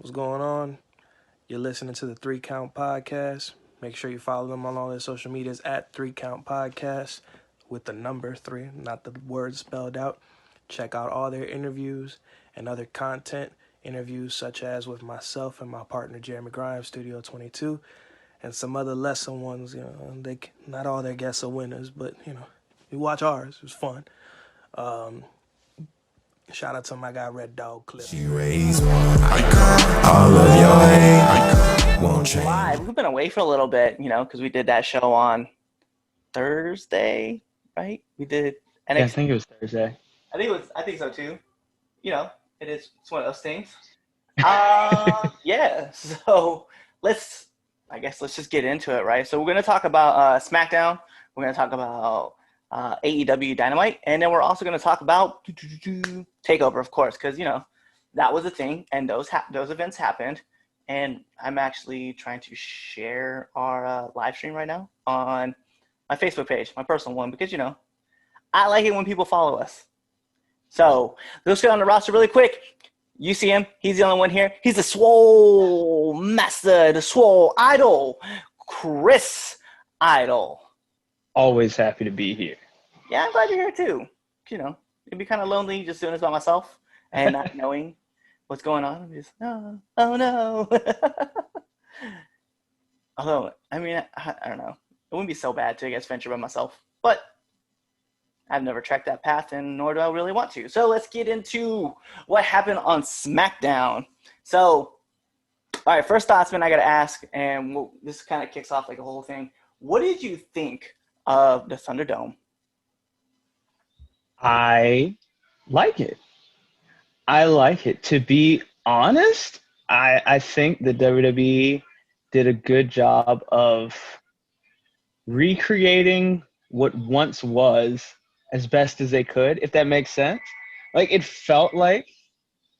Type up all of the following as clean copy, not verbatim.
What's going on? You're listening to the 3 Count Podcast. Make sure you follow them on all their social medias at 3 Count Podcast with the number 3, not the word spelled out. Check out all their interviews and other content. Interviews such as with myself and my partner Jeremy Grimes, Studio 22, and some other lesser ones. Not all their guests are winners, but you watch ours. It was fun. Shout out to my guy Red Dog Clip. She raised one icon, all of your hate won't change. Live. We've been away for a little bit, because we did that show on Thursday, right? We did NXT. Yeah, I think it was Thursday. I think so too. It's one of those things. Yeah. So let's just get into it, right? So we're gonna talk about Smackdown. We're gonna talk about AEW Dynamite, and then we're also gonna talk about Takeover, of course, because that was a thing, and those events happened. And I'm actually trying to share our live stream right now on my Facebook page, my personal one, because I like it when people follow us. So let's get on the roster really quick. You see him. He's the only one here. He's the Swole Master, the Swole Idol, Chris Idol. Always happy to be here. Yeah, I'm glad you're here too. It'd be kind of lonely just doing this by myself and not knowing what's going on. I'm just, oh no. Although, I don't know. It wouldn't be so bad to, venture by myself. But I've never trekked that path, and nor do I really want to. So let's get into what happened on SmackDown. So, all right, first thoughts, man, I got to ask, and this kind of kicks off like a whole thing. What did you think of the Thunderdome? I like it. To be honest, I think the WWE did a good job of recreating what once was as best as they could, if that makes sense. Like, it felt like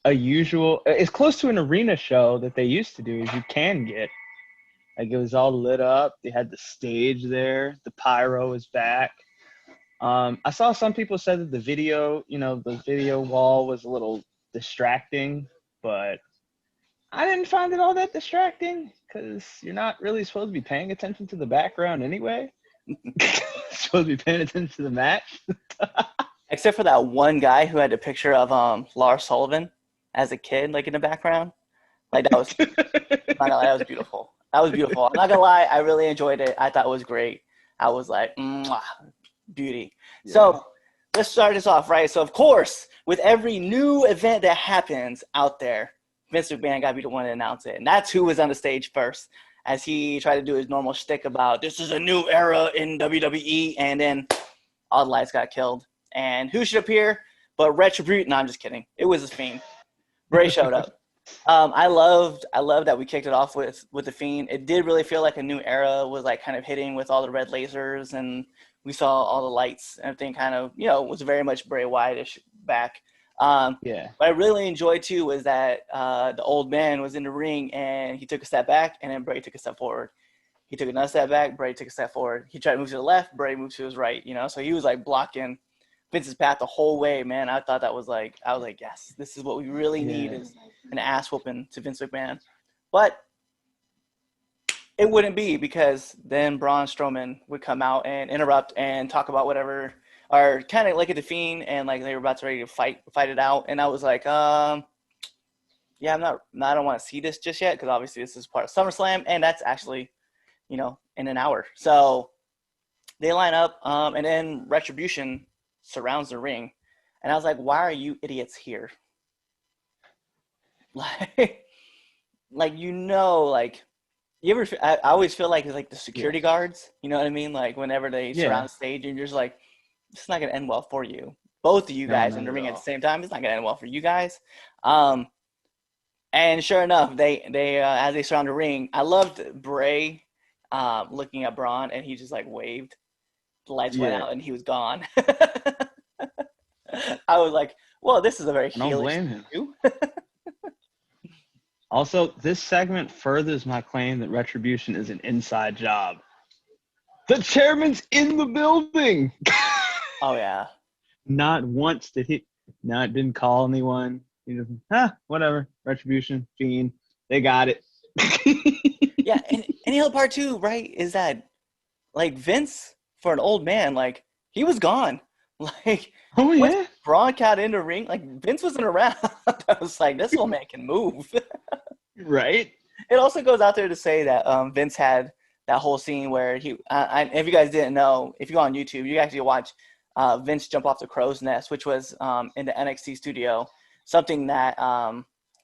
as close to an arena show that they used to do as you can get. Like, it was all lit up. They had the stage there. The pyro was back. I saw some people said that the video wall was a little distracting, but I didn't find it all that distracting because you're not really supposed to be paying attention to the background anyway. Supposed to be paying attention to the match. Except for that one guy who had a picture of Lars Sullivan as a kid, like in the background. Like that was, that was beautiful. That was beautiful. I'm not gonna lie, I really enjoyed it. I thought it was great. I was like, mwah, beauty. Yeah. So let's start this off, right? So of course, with every new event that happens out there, Vince McMahon gotta be the one to announce it, and that's who was on the stage first, as he tried to do his normal shtick about this is a new era in WWE, and then all the lights got killed. And who should appear but Retribution? No, I'm just kidding. It was a Fiend. Bray showed up. I loved that we kicked it off with the Fiend. It did really feel like a new era was like kind of hitting with all the red lasers, and we saw all the lights and everything kind of, was very much Bray Wyatt-ish back. Yeah. What I really enjoyed too was that the old man was in the ring and he took a step back and then Bray took a step forward. He took another step back, Bray took a step forward. He tried to move to the left, Bray moved to his right, so he was like blocking Vince's path the whole way, man. I thought I was like, yes, this is what we really need, is an ass whooping to Vince McMahon. But it wouldn't be, because then Braun Strowman would come out and interrupt and talk about whatever, or kind of like at the Fiend, and like they were about to ready to fight it out. And I was like, yeah, I don't want to see this just yet, because obviously this is part of SummerSlam, and that's actually, in an hour. So they line up, and then Retribution surrounds the ring, and I was like, why are you idiots here? You ever, I always feel like it's like the security guards, you know what I mean? Like whenever they surround the stage, and you're just like, it's not gonna end well for you, both of you guys in the ring at the same time. It's not gonna end well for you guys. And sure enough, they as they surround the ring, I loved Bray looking at Braun, and he just like waved. The lights went out and he was gone. I was like, well, this is a very heelish. Don't blame him. Also, this segment furthers my claim that Retribution is an inside job. The chairman's in the building. Oh yeah. Not once did he. No, it didn't call anyone. He just, whatever. Retribution, Fiend. They got it. Yeah, and the other part too, right, is that like Vince, for an old man, like he was gone. Like Oh once yeah. Braun got in the ring, like Vince wasn't around. I was like, this old man can move. Right. It also goes out there to say that Vince had that whole scene where if you guys didn't know, if you go on YouTube, you actually watch Vince jump off the crow's nest, which was in the NXT studio, something that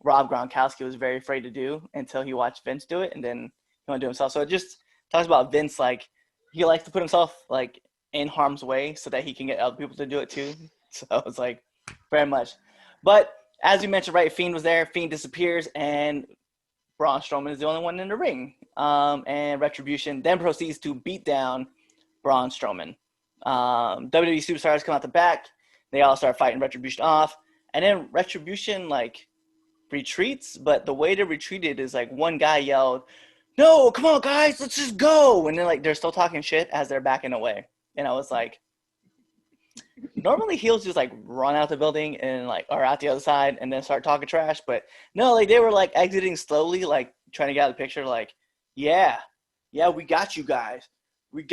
Rob Gronkowski was very afraid to do until he watched Vince do it, and then he wanted to do it himself. So it just talks about Vince, like he likes to put himself like in harm's way so that he can get other people to do it too. So it's like very much. But as you mentioned, right, Fiend was there. Fiend disappears, and Braun Strowman is the only one in the ring. And Retribution then proceeds to beat down Braun Strowman. WWE superstars come out the back. They all start fighting Retribution off. And then Retribution, like, retreats. But the way they retreated is, like, one guy yelled, "No, come on, guys, let's just go." And then, like, they're still talking shit as they're backing away. And I was like, normally heels just like run out the building and like or out the other side and then start talking trash, but no, like they were like exiting slowly, like trying to get out of the picture, like, yeah, we got you guys. And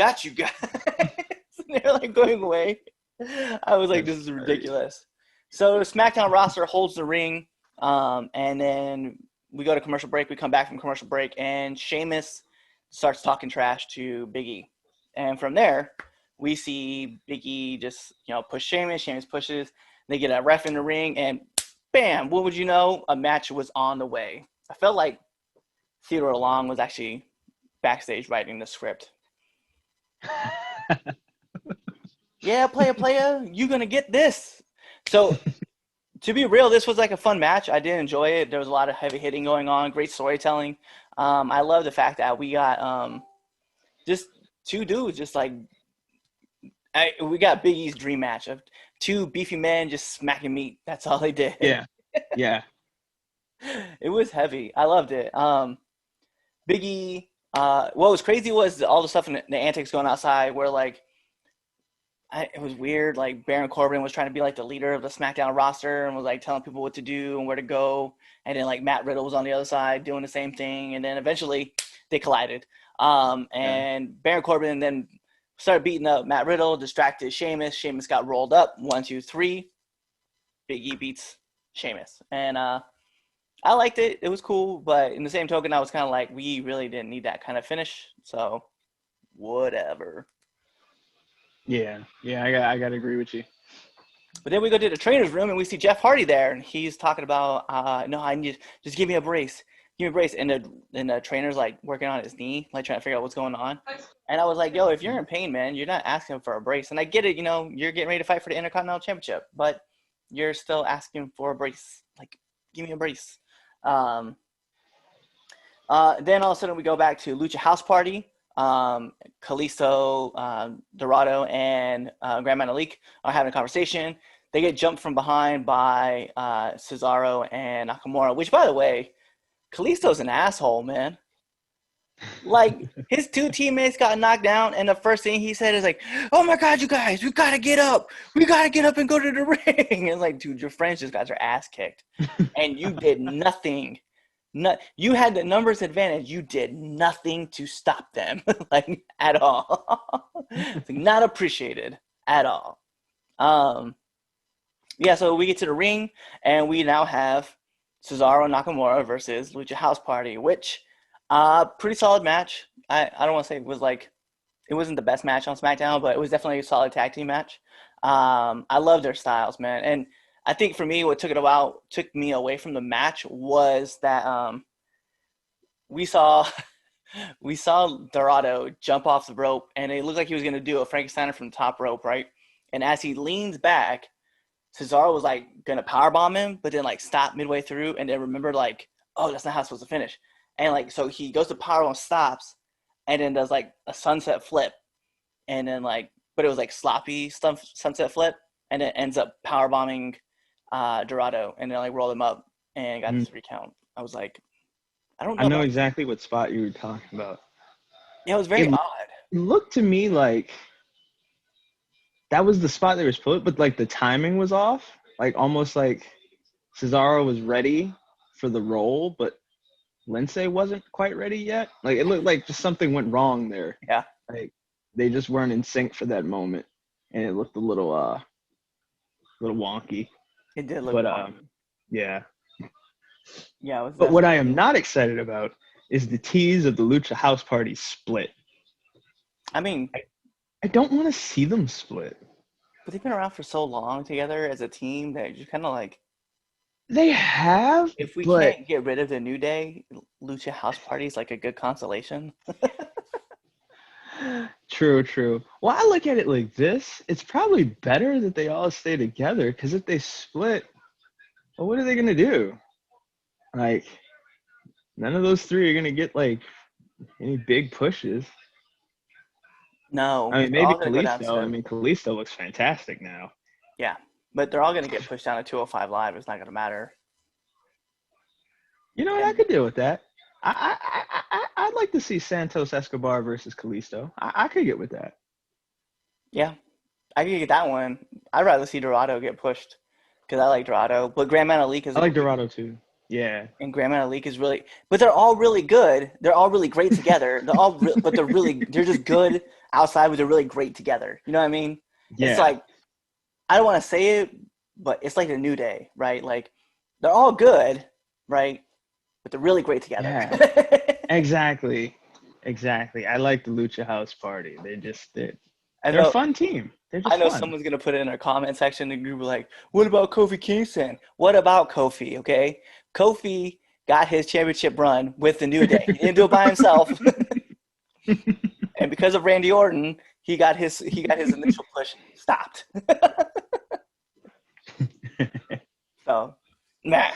they're like going away. I was like, this is ridiculous. So SmackDown roster holds the ring, and then we go to commercial break. We come back from commercial break, and Sheamus starts talking trash to Big E, and from there we see Big E just, push Sheamus. Sheamus pushes. They get a ref in the ring, and bam, what would you know? A match was on the way. I felt like Theodore Long was actually backstage writing the script. Yeah, player, you going to get this. So, to be real, this was like a fun match. I did enjoy it. There was a lot of heavy hitting going on, great storytelling. I love the fact that we got just two dudes just like, we got Big E's dream match of two beefy men just smacking meat. That's all they did. Yeah. It was heavy. I loved it. Big E, what was crazy was all the stuff in the antics going outside where, like, it was weird. Like, Baron Corbin was trying to be, like, the leader of the SmackDown roster and was, like, telling people what to do and where to go. And then, like, Matt Riddle was on the other side doing the same thing. And then eventually they collided. And Baron Corbin then started beating up Matt Riddle, distracted Sheamus. Sheamus got rolled up. 1, 2, 3. Big E beats Sheamus. And I liked it. It was cool. But in the same token, I was kind of like, we really didn't need that kind of finish. So, whatever. Yeah. I got to agree with you. But then we go to the trainer's room, and we see Jeff Hardy there. And he's talking about, no, I need – just give me a brace. Give me a brace. And the trainer's, like, working on his knee, like, trying to figure out what's going on. And I was like, yo, if you're in pain, man, you're not asking for a brace. And I get it, you're getting ready to fight for the Intercontinental Championship. But you're still asking for a brace. Like, give me a brace. Then all of a sudden we go back to Lucha House Party. Kalisto, Dorado, and Grand Metalik are having a conversation. They get jumped from behind by Cesaro and Nakamura, which, by the way, Kalisto's an asshole, man. Like, his two teammates got knocked down, and the first thing he said is like, "Oh my God, you guys, we gotta get up. We gotta get up and go to the ring." It's like, dude, your friends just got their ass kicked, and you did nothing. You had the numbers advantage. You did nothing to stop them, like, at all. Like, not appreciated at all. Yeah, so we get to the ring, and we now have Cesaro and Nakamura versus Lucha House Party, which pretty solid match. I don't want to say it was like it wasn't the best match on SmackDown, but it was definitely a solid tag team match. I love their styles, man, and I think for me, what took me away from the match was that we saw Dorado jump off the rope, and it looked like he was going to do a Frankensteiner from the top rope, right? And as he leans back, Cesaro was like going to powerbomb him, but then like stop midway through, and then remembered like, oh, that's not how it's supposed to finish. And like so he goes to powerbomb, stops, and then does like a sunset flip, and then like, but it was like sloppy sunset flip, and it ends up powerbombing Dorado, and then like rolled him up and got the 3 count. I was like, I don't know. I know exactly what spot you were talking about. Yeah, it was very odd. It looked to me like that was the spot they were supposed, but like the timing was off. Like almost like Cesaro was ready for the roll, but Lindsay wasn't quite ready yet. Like it looked like just something went wrong there. Yeah. Like they just weren't in sync for that moment, and it looked a little wonky. It did look But wonky. yeah. Yeah, it was But what definitely. I am not excited about is the tease of the Lucha House Party split. I mean, I don't want to see them split. but they've been around for so long together as a team that you kind of like, They have, if we but can't get rid of the New Day, Lucha House Party is like a good consolation. true. Well, I look at it like this. It's probably better that they all stay together because if they split, well, what are they going to do? Like, none of those three are going to get like any big pushes. No, I mean, because they're maybe all going to go down Kalisto. I to, mean, Kalisto looks fantastic now. yeah, but they're all going to get pushed down to 205 Live. It's not going to matter. You know what? I And could deal with that. I'd like to see Santos Escobar versus Kalisto. I could get with that. yeah, I could get that one. I'd rather see Dorado get pushed because I like Dorado, but Grand Metalik is I a like great, Dorado too. Yeah. and Grand Metalik is really, but they're all really good. They're all really great together. But they're just good outside, but they're really great together. You know what I mean? It's Yeah. like, I don't want to say it, but it's like the New Day, right? Like, they're all good, right? But they're really great together. Yeah. Exactly. I like the Lucha House Party. I They're a know, fun team. They're I just know fun. someone's gonna put it in our comment section. And group like, "What about Kofi Kingston? What about Kofi?" Okay, Kofi got his championship run with the New Day. He didn't do it by himself, and because of Randy Orton, he got his initial push stopped. So, nah.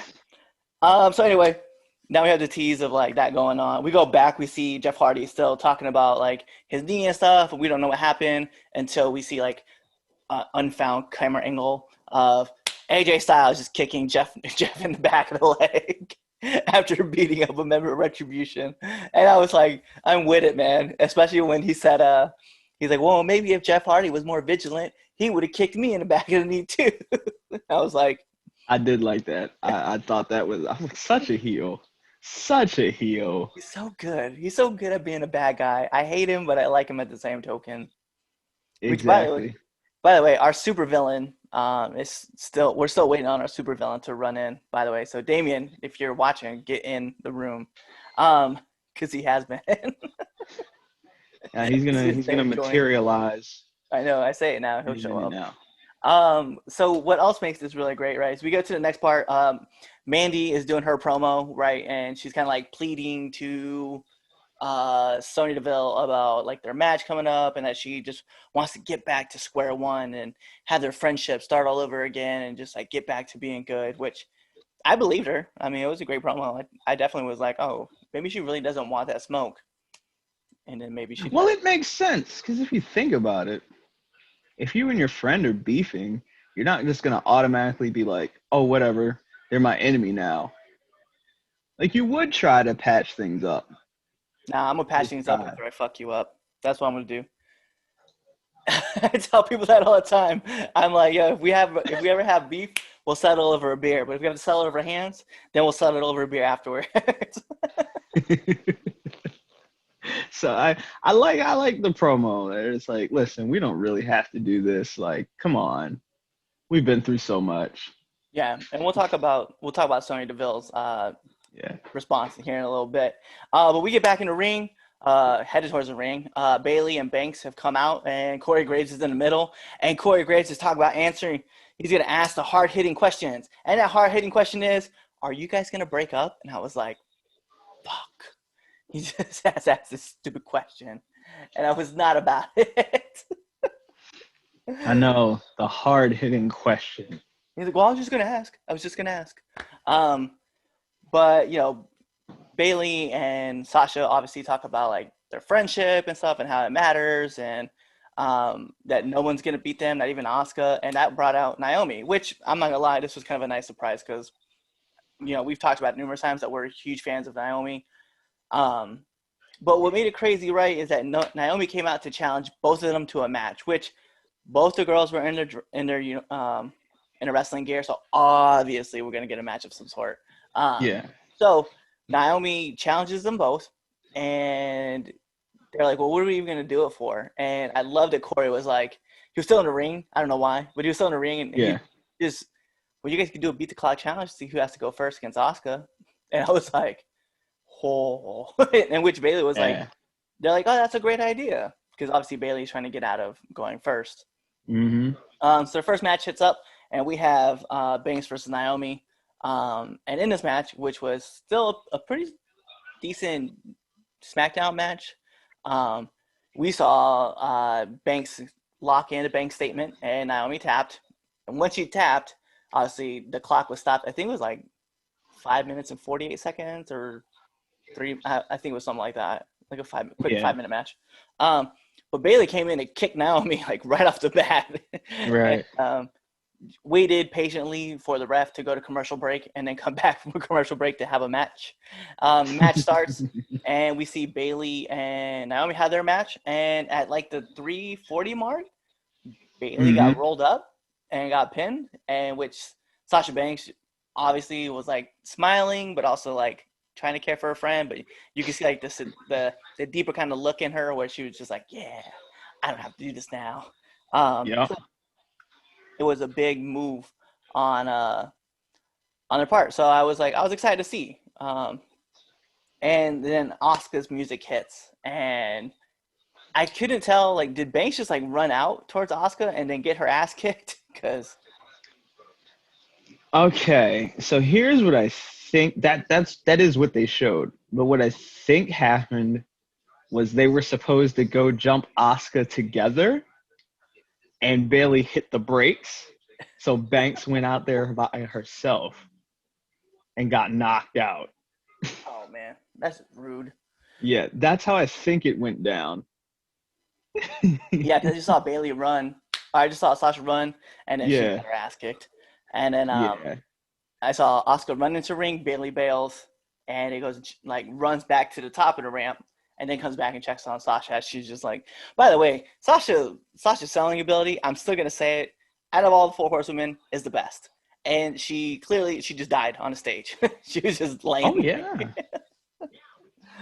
So anyway, now we have the tease of like that going on. We go back, we see Jeff Hardy still talking about like his knee and stuff, and we don't know what happened until we see like unfound camera angle of AJ Styles just kicking Jeff in the back of the leg after beating up a member of Retribution. And I was like, I'm with it, man. Especially when he said, he's like, well, maybe if Jeff Hardy was more vigilant, he would have kicked me in the back of the knee too. I was like, I did like that. I thought that was such a heel. Such a heel. he's so good. He's so good at being a bad guy. I hate him, but I like him at the same token. Which, Exactly. by the way, our supervillain we're still waiting on our supervillain to run in, by the way. So Damien, if you're watching, get in the room. Because he has been. Yeah, he's gonna materialize I know, I say it now, he'll any show minute up. now. So what else makes this really great, right? So we go to the next part. Mandy is doing her promo, right? And she's kind of like pleading to Sonya Deville about like their match coming up and that she just wants to get back to square one and have their friendship start all over again and just like get back to being good, which I believed her. I mean, it was a great promo. I definitely was like, oh, maybe she really doesn't want that smoke. And then maybe she Well, does. it makes sense because if you think about it, if you and your friend are beefing, you're not just gonna automatically be like, oh, whatever, they're my enemy now. Like you would try to patch things up. Nah, I'm gonna patch Just things up try. after I fuck you up. That's what I'm gonna do. I tell people that all the time. I'm like, yo, if we ever have beef, we'll settle over a beer. But if we have to settle over hands, then we'll settle over a beer afterwards. So I like the promo. It's like, listen, we don't really have to do this. Like, come on, we've been through so much. Yeah, and we'll talk about Sonya Deville's Yeah. response here in a little bit. But we get back in the ring, headed towards the ring. Bailey and Banks have come out, and Corey Graves is in the middle. And Corey Graves is talking about answering. He's gonna ask the hard hitting questions, and that hard hitting question is, "Are you guys gonna break up?" And I was like, "Fuck." He just has asked this stupid question, and I was not about it. I know the hard hitting question. He's like, "Well, I was just gonna ask. I was just gonna ask." But Bailey and Sasha obviously talk about like their friendship and stuff and how it matters and that no one's gonna beat them, not even Asuka, and that brought out Naomi, which I'm not gonna lie, this was kind of a nice surprise because we've talked about it numerous times that we're huge fans of Naomi. But what made it crazy, right, is that Naomi came out to challenge both of them to a match, which both the girls were in their wrestling gear, so obviously we're gonna get a match of some sort. Yeah. So Naomi challenges them both, and they're like, well, what are we even going to do it for? And I love that Corey was like, he was still in the ring. I don't know why, but he was still in the ring. And Yeah. he just, well, you guys can do a beat the clock challenge, see who has to go first against Asuka. And I was like, oh. And which Bailey was like, Yeah. they're like, oh, that's a great idea. Because obviously Bailey's trying to get out of going first. Mm-hmm. So their first match hits up, and we have Banks versus Naomi. And in this match, which was still a pretty decent SmackDown match, we saw Banks lock in a bank statement, and Naomi tapped. And once she tapped, obviously the clock was stopped. I think it was like 5 minutes and 48 seconds or three. I think it was something like that, like a quick 5-minute match. But Bailey came in and kicked Naomi like right off the bat. Right. And, waited patiently for the ref to go to commercial break and then come back from a commercial break to have a match. Match starts, and we see Bailey and Naomi have their match. And at like the 3:40 mark, Bailey got rolled up and got pinned, and which Sasha Banks obviously was like smiling, but also like trying to care for her friend. But you can see like the deeper kind of look in her where she was just like, yeah, I don't have to do this now. Yeah. It was a big move on their part. So I was excited to see. And then Asuka's music hits, and I couldn't tell, like, did Banks just like run out towards Asuka and then get her ass kicked? Because Okay, so here's what I think that is what they showed. But what I think happened was they were supposed to go jump Asuka together, and Bailey hit the brakes. So Banks went out there by herself and got knocked out. oh man, that's rude. Yeah, that's how I think it went down. Yeah, because you saw Bailey run. I just saw Sasha run, and then she got her ass kicked. And then Yeah. I saw Asuka run into the ring. Bailey bails, and it goes like runs back to the top of the ramp, and then comes back and checks on Sasha. She's just like, by the way, Sasha's selling ability, I'm still gonna say it, out of all the four horsewomen, is the best. And she just died on the stage. She was just laying. Oh yeah.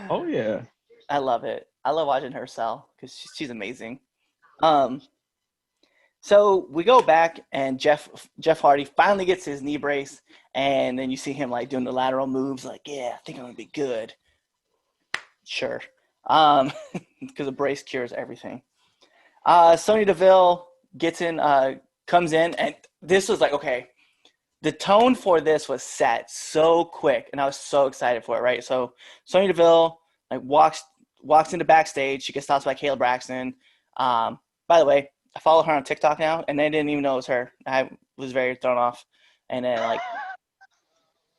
Oh yeah. I love it. I love watching her sell because she's amazing. So we go back, and Jeff Hardy finally gets his knee brace, and then you see him like doing the lateral moves, like, yeah, I think I'm gonna be good. Sure, because a brace cures everything. Sonya Deville gets in, comes in, and this was like, okay, the tone for this was set so quick, and I was so excited for it, right? So Sonya Deville like walks into backstage. She gets stopped by Kayla Braxton. By the way, I follow her on TikTok now, and I didn't even know it was her. I was very thrown off. And then like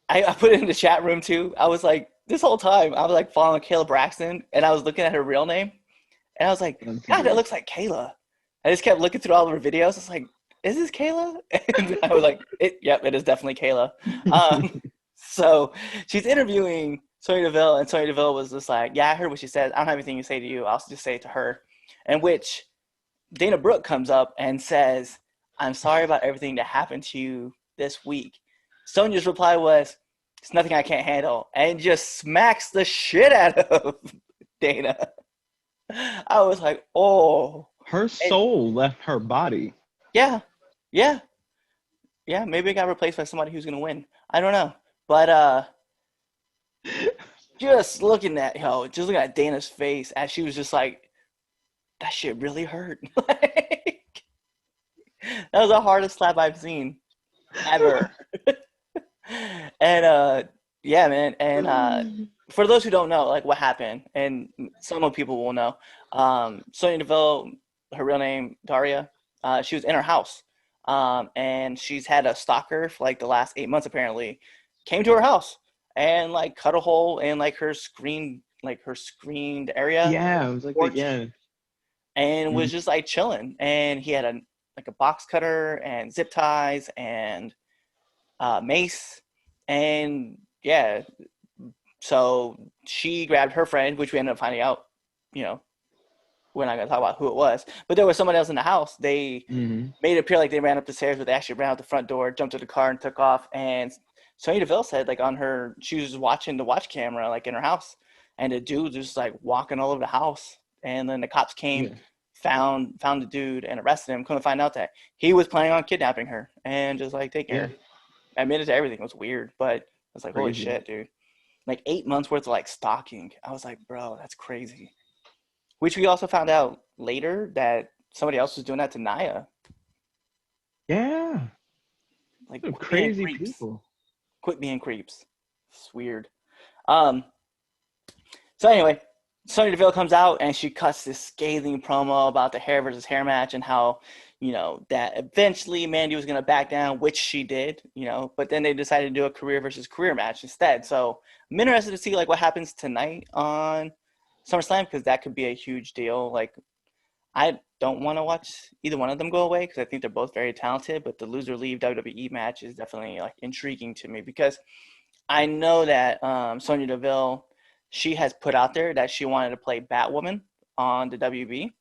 I put it in the chat room too. I was like, this whole time I was like following Kayla Braxton, and I was looking at her real name, and I was like, God, that looks like Kayla. I just kept looking through all of her videos. I was like, is this Kayla? And I was like, yep, it is definitely Kayla. So she's interviewing Sonya Deville, and Sonya Deville was just like, yeah, I heard what she said. I don't have anything to say to you. I'll just say it to her. And which Dana Brooke comes up and says, I'm sorry about everything that happened to you this week. Sonya's reply was, it's nothing I can't handle, and just smacks the shit out of Dana. I was like, oh. Her soul left her body. Yeah. Maybe it got replaced by somebody who's gonna win. I don't know, but just looking at Dana's face as she was just like, that shit really hurt. Like, that was the hardest slap I've seen ever. And yeah, man. And for those who don't know, like, what happened, and some people will know, Sonya Deville, her real name Daria, she was in her house, and she's had a stalker for like the last 8 months. Apparently, came to her house and like cut a hole in like her screened area. Yeah, it was like and was just like chilling. And he had a box cutter and zip ties and mace, and yeah. So she grabbed her friend, which we ended up finding out, we're not going to talk about who it was, but there was someone else in the house. They made it appear like they ran up the stairs, but they actually ran out the front door, jumped to the car, and took off. And Sonya Deville said like she was watching the watch camera like in her house, and the dude was just like walking all over the house, and then the cops came, Yeah. found the dude and arrested him. Couldn't find out that he was planning on kidnapping her and just like taking Yeah. her. Admitted to everything. It was weird, but I was like, holy Crazy. shit, dude. Like 8 months worth of like stalking. I was like, bro, that's crazy. Which we also found out later that somebody else was doing that to Naya. Yeah. Like, Some quit being crazy creeps. people. Quit being creeps. It's weird. Um. So anyway, Sonya Deville comes out and she cuts this scathing promo about the hair versus hair match and how, that eventually Mandy was going to back down, which she did, but then they decided to do a career versus career match instead. So I'm interested to see like what happens tonight on SummerSlam because that could be a huge deal. Like I don't want to watch either one of them go away because I think they're both very talented, but the loser leave WWE match is definitely like intriguing to me because I know that Sonya Deville, she has put out there that she wanted to play Batwoman on the WB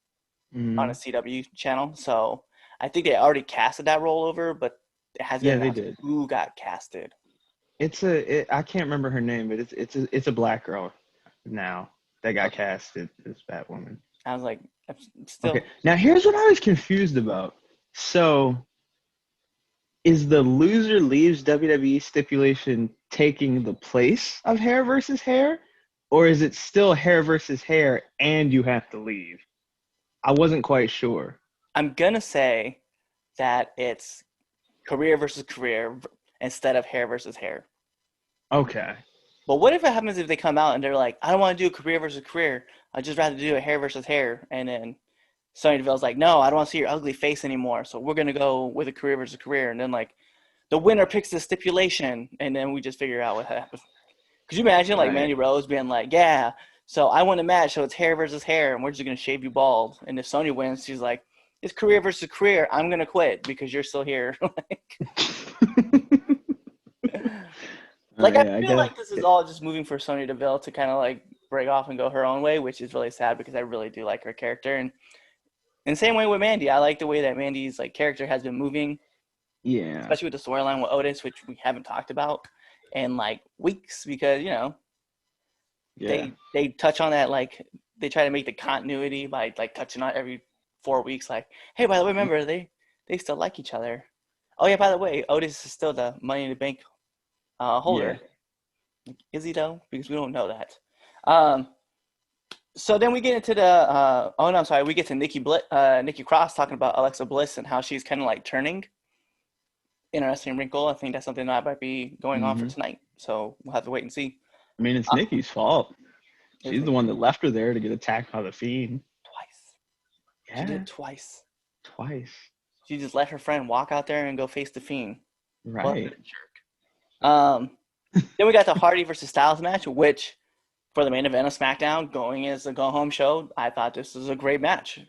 on a Hmm. CW channel. So I think they already casted that role over, but it hasn't been Yeah, they announced did. who got casted. I can't remember her name, but it's a black girl now that got Okay. casted as Batwoman. I was like, Okay, still, now here's what I was confused about. So, is the loser leaves WWE stipulation taking the place of hair versus hair, or is it still hair versus hair and you have to leave? I wasn't quite sure. I'm gonna say that it's career versus career instead of hair versus hair. Okay. But what if it happens if they come out and they're like, I don't want to do a career versus career. I'd just rather do a hair versus hair. And then Sonya Deville's like, no, I don't want to see your ugly face anymore. So we're going to go with a career versus career. And then, like, the winner picks the stipulation. And then we just figure out what happens. Could you imagine, like, Right. Mandy Rose being like, yeah, so I won a match. So it's hair versus hair. And we're just going to shave you bald. And if Sonya wins, she's like, it's career versus career. I'm going to quit because you're still here. Like I Yeah, I feel guess. like this is all just moving for Sonya Deville to kind of like break off and go her own way, which is really sad because I really do like her character. And in the same way with Mandy, I like the way that Mandy's like character has been moving, Yeah. especially with the storyline with Otis, which we haven't talked about in like weeks because Yeah. they touch on that like they try to make the continuity by like touching on every 4 weeks. Like, hey, by the way, remember they still like each other. Oh yeah, by the way, Otis is still the Money in the Bank Yeah. holder. Is he though? Because we don't know that. Um, so then we get into the oh no, I'm sorry, we get to Nikki Cross talking about Alexa Bliss and how she's kind of like turning. Interesting wrinkle. I think that's something that might be going on for Hmm. tonight. So we'll have to wait and see. I mean, it's Uh, Nikki's fault. it was She's the Nikki one that left her there to get attacked by the Fiend. twice. She did Yeah, it twice. twice. She just let her friend walk out there and go face the Fiend. What a Right. jerk. Then we got the Hardy versus Styles match, which for the main event of SmackDown, going as a go home show, I thought this was a great match.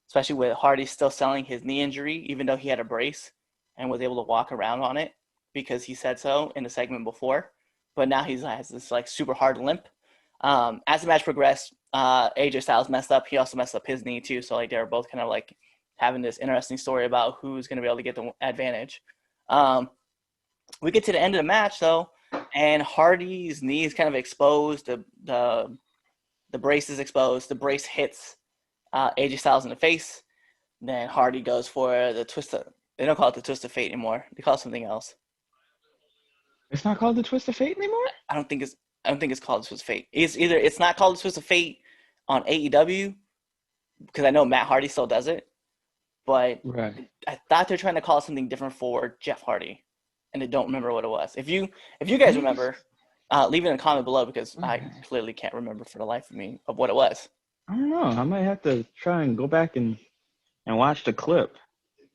Especially with Hardy still selling his knee injury, even though he had a brace and was able to walk around on it because he said so in the segment before. But now he has this like super hard limp. As the match progressed, AJ Styles messed up. He also messed up his knee too. So like they were both kind of like having this interesting story about who's going to be able to get the advantage. Um, we get to the end of the match though, and Hardy's knee is kind of exposed. The brace is exposed. The brace hits AJ Styles in the face. Then Hardy goes for the twist of. They don't call it the twist of fate anymore. They call it something else. It's not called the Twist of Fate anymore? I don't think it's. I don't think it's called the twist of fate. It's not called the twist of fate on AEW because I know Matt Hardy still does it, but Right. I thought they're trying to call it something different for Jeff Hardy, and I don't remember what it was. If you guys remember, leave it in a comment below because I clearly can't remember for the life of me of what it was. I don't know. I might have to try and go back and watch the clip.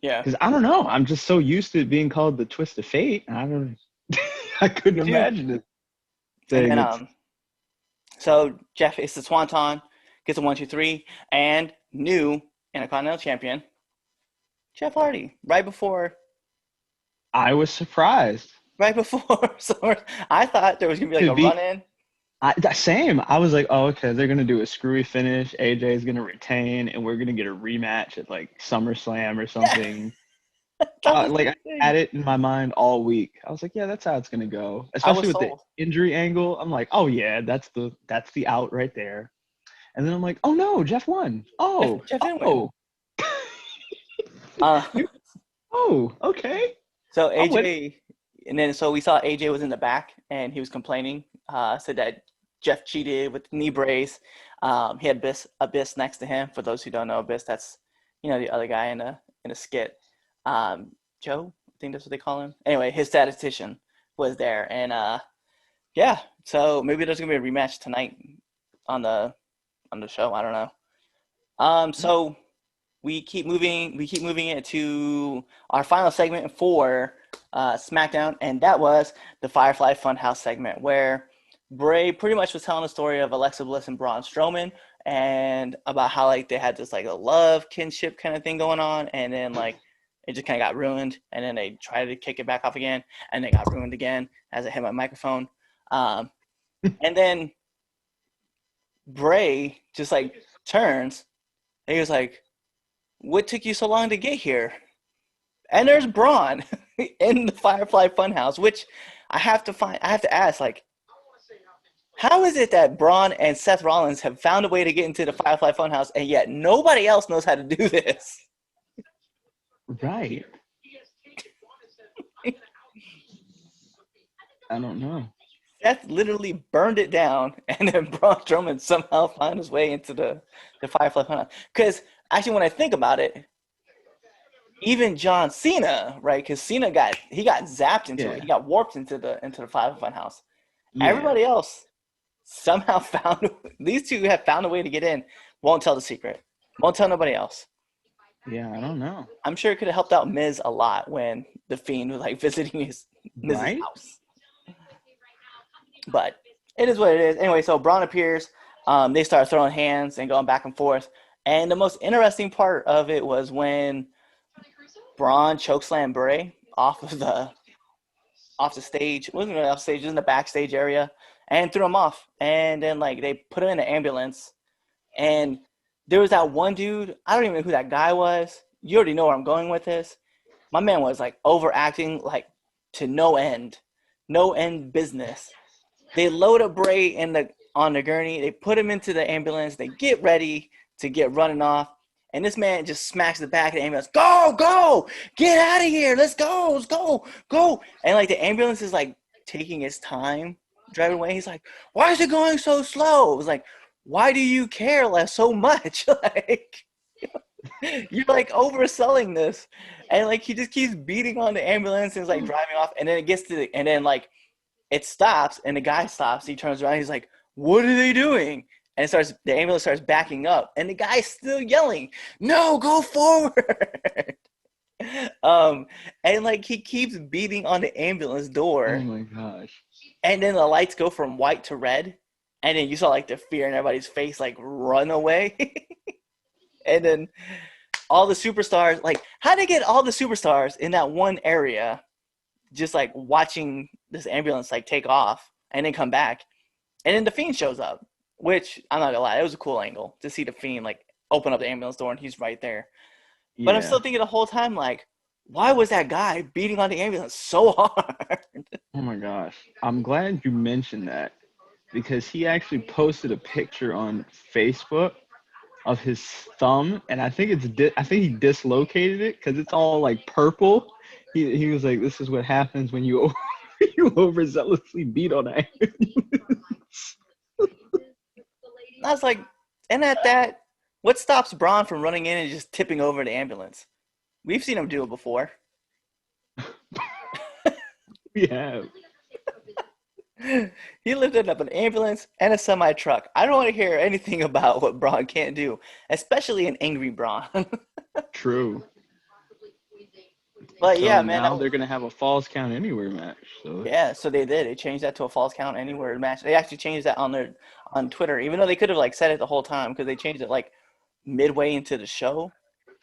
Yeah, Because I don't know. I'm just so used to it being called the Twist of Fate. I don't I couldn't dude. imagine it And saying then it's so Jeff is the Swanton, gets a 1, 2, 3, and new Intercontinental Champion Jeff Hardy right before I was surprised. So I thought there was gonna be like To a be run in. same. I was like, oh, okay, they're gonna do a screwy finish. AJ's gonna retain, and we're gonna get a rematch at like SummerSlam or something. Like I had it in my mind all week. I was like, yeah, that's how it's gonna go. I was Especially with the sold. injury angle. I'm like, oh yeah, that's the out right there. And then I'm like, oh no, Jeff won. Jeff didn't win. Oh, Uh, you, oh, okay. so I'm with. AJ, and then so we saw AJ was in the back and he was complaining. Said that Jeff cheated with the knee brace. He had Abyss next to him. For those who don't know Abyss, that's the other guy in a skit. Joe, I think that's what they call him. Anyway, his statistician was there, and yeah. So maybe there's gonna be a rematch tonight on the show. I don't know. So we keep moving it to our final segment for SmackDown, and that was the Firefly Funhouse segment, where Bray pretty much was telling the story of Alexa Bliss and Braun Strowman, and about how like they had this like a love kinship kind of thing going on, and then like it just kind of got ruined, and then they tried to kick it back off again, and they got ruined again as I hit my microphone, and then Bray just like turns, and he was like, "What took you so long to get here?" And there's Braun in the Firefly Funhouse, which I have to ask, like, how is it that Braun and Seth Rollins have found a way to get into the Firefly Funhouse, and yet nobody else knows how to do this? Right. I don't know. Seth literally burned it down, and then Braun Strowman somehow found his way into the Firefly Funhouse. Because actually, when I think about it, even John Cena, right? Because Cena got zapped into it. Yeah. He got warped into the Firefly Funhouse. Yeah. Everybody else somehow found these two have found a way to get in. Won't tell the secret. Won't tell nobody else. Yeah. I don't know. I'm sure it could have helped out Miz a lot when the Fiend was like visiting Miz's Right. house. But it is what it is. Anyway, so Braun appears. They start throwing hands and going back and forth. And the most interesting part of it was when Braun chokeslammed Bray off the stage. It wasn't really off stage, it was in the backstage area, and threw him off. And then like they put him in the ambulance. And there was that one dude, I don't even know who that guy was. You already know where I'm going with this. My man was like overacting like to no end. No end business. They load up Bray on the gurney, they put him into the ambulance, they get ready to get running off. And this man just smacks the back of the ambulance. Go, go, get out of here. Let's go, go. And like the ambulance is like taking its time driving away. He's like, why is it going so slow? It was like, why do you care less so much? Like, you're like overselling this. And like he just keeps beating on the ambulance and is like driving off. And then it gets to and then like it stops and the guy stops. He turns around. He's like, what are they doing? And the ambulance starts backing up, and the guy's still yelling, "No, go forward!" And like he keeps beating on the ambulance Oh door, my gosh. and then the lights go from white to red, and then you saw like the fear in everybody's face, like run away. And then all the superstars, like how did they get all the superstars in that one area, just like watching this ambulance like take off and then come back, and then the Fiend shows up. Which, I'm not gonna lie, it was a cool angle to see the Fiend like open up the ambulance door and he's right there. But I'm Yeah. still thinking the whole time, like, why was that guy beating on the ambulance so hard? Oh my gosh. I'm glad you mentioned that because he actually posted a picture on Facebook of his thumb, and I think I think he dislocated it because it's all like purple. He was like, "This is what happens when you you overzealously beat on an ambulance." I was like, and at that, what stops Braun from running in and just tipping over the ambulance? We've seen him do it before. We have. He lifted up an ambulance and a semi truck. I don't want to hear anything about what Braun can't do, especially an angry Braun. True. But So yeah, man, now they're gonna have a Falls Count Anywhere match. So yeah, so they did. They changed that to a false count anywhere match. They actually changed that on Twitter, even though they could have like said it the whole time because they changed it like midway into the show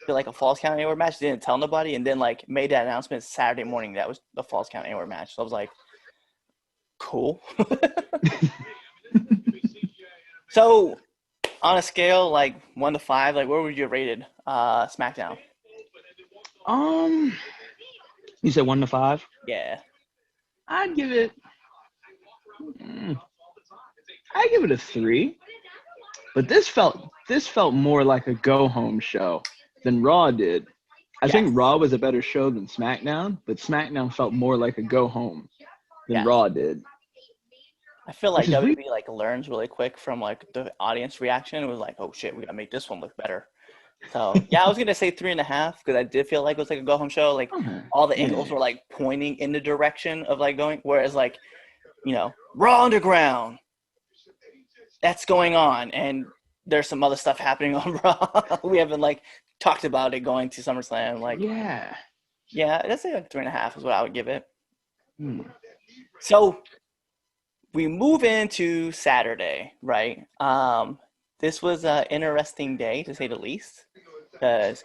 to like a false count anywhere match. They didn't tell nobody, and then like made that announcement Saturday morning that was the false count anywhere match. So I was like, cool. So on a scale like 1 to 5, like where would you have rated SmackDown? um You said 1 to 5? Yeah. I'd give it. mm, I'd give it a 3. But this felt more like a go home show than Raw did. I Yes. think Raw was a better show than SmackDown, but SmackDown felt more like a go home than Yes. Raw did. I feel like Which is weird. WWE like learns really quick from like the audience reaction. It was like, oh shit, we gotta make this one look better. So yeah, I was gonna say 3.5 because I did feel like it was like a go home show. Like Okay. all the Yeah. angles were like pointing in the direction of like going, whereas like, Raw Underground, that's going on, and there's some other stuff happening on Raw. We haven't like talked about it going to SummerSlam. Like, Yeah. yeah, I'd say like 3.5 is what I would give it. Hmm. So we move into Saturday, right? This was an interesting day to say the least, because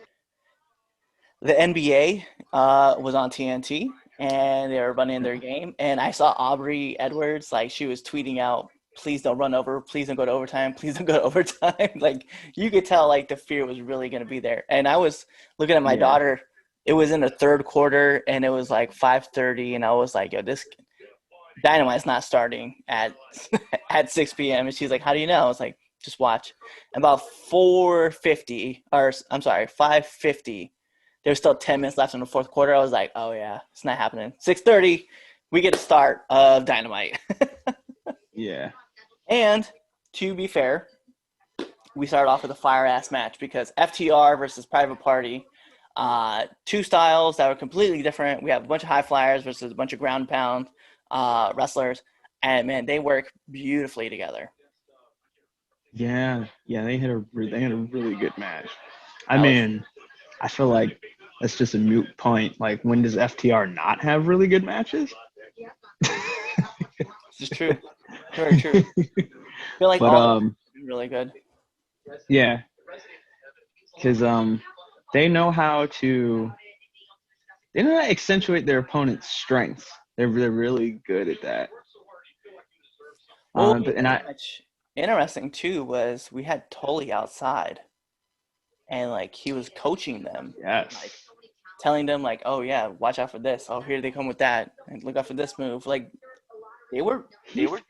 the NBA was on TNT and they were running their game, and I saw Aubrey Edwards, like she was tweeting out, "Please don't run over, please don't go to overtime, please don't go to overtime." Like you could tell, like the fear was really going to be there. And I was looking at my Yeah. daughter. It was in the third quarter, and it was like 5:30, and I was like, "Yo, this Dynamite's not starting at at 6 p.m." And she's like, "How do you know?" I was like, "Just watch." And about 4:50, or I'm sorry, 5:50. There's still 10 minutes left in the fourth quarter. I was like, "Oh yeah, it's not happening." 6:30, we get a start of Dynamite. Yeah. And to be fair, we started off with a fire ass match because FTR versus Private Party, two styles that were completely different. We have a bunch of high flyers versus a bunch of ground pound wrestlers, and man, they work beautifully together. Yeah. They had a really good match. I That was mean, I feel like that's just a moot point. Like, when does FTR not have really good matches? This is true. Very true. I feel like But all of them are really good. yeah, because they know how to accentuate their opponent's strengths. They're really good at that. Well, But and I much interesting too was we had Tully outside, and like he was coaching them, yes, like telling them like, "Oh yeah, watch out for this. Oh, here they come with that, and look out for this move." Like they were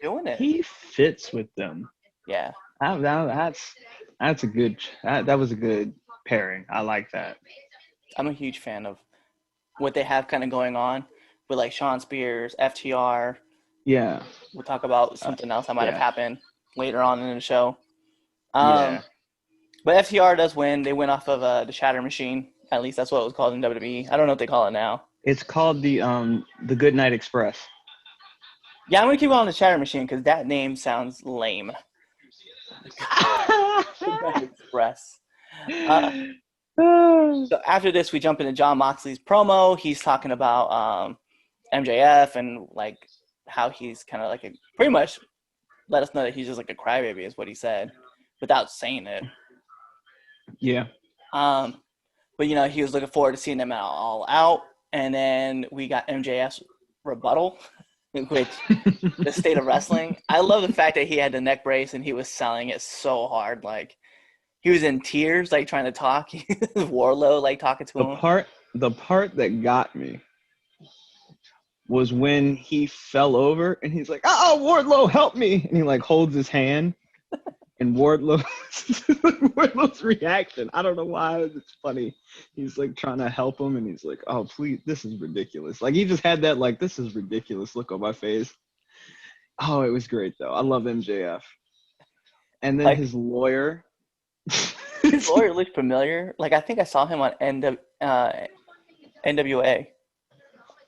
doing it. he fits with them. Yeah, That's a good that was a good pairing. I like that. I'm a huge fan of what they have kind of going on with like Sean Spears, FTR. Yeah, We'll talk about something else that might have yeah. happened later on in the show. Yeah. But FTR does win. They win off of the Shatter Machine. At least that's what it was called in WWE. I don't know what they call it now. It's called the Good Night Express. Yeah, I'm gonna keep on the Shatter Machine because that name sounds lame. Express. So after this, we jump into John Moxley's promo. He's talking about MJF and like how he's kind of like pretty much let us know that he's just like a crybaby is what he said, without saying it. Yeah. But he was looking forward to seeing them all out, and then we got MJF's rebuttal, which the state of wrestling. I love the fact that he had the neck brace and he was selling it so hard, like he was in tears, like trying to talk. Warlow, like talking to him. The part that got me was when he fell over and he's like, "Oh, Wardlow, help me!" And he like holds his hand, and Wardlow's reaction, I don't know why, it's funny. He's like trying to help him, and he's like, "Oh, please, this is ridiculous." Like he just had that like, "This is ridiculous" look on my face. Oh, it was great though. I love MJF. And then Like, his lawyer. his lawyer looked familiar. Like I think I saw him on NWA.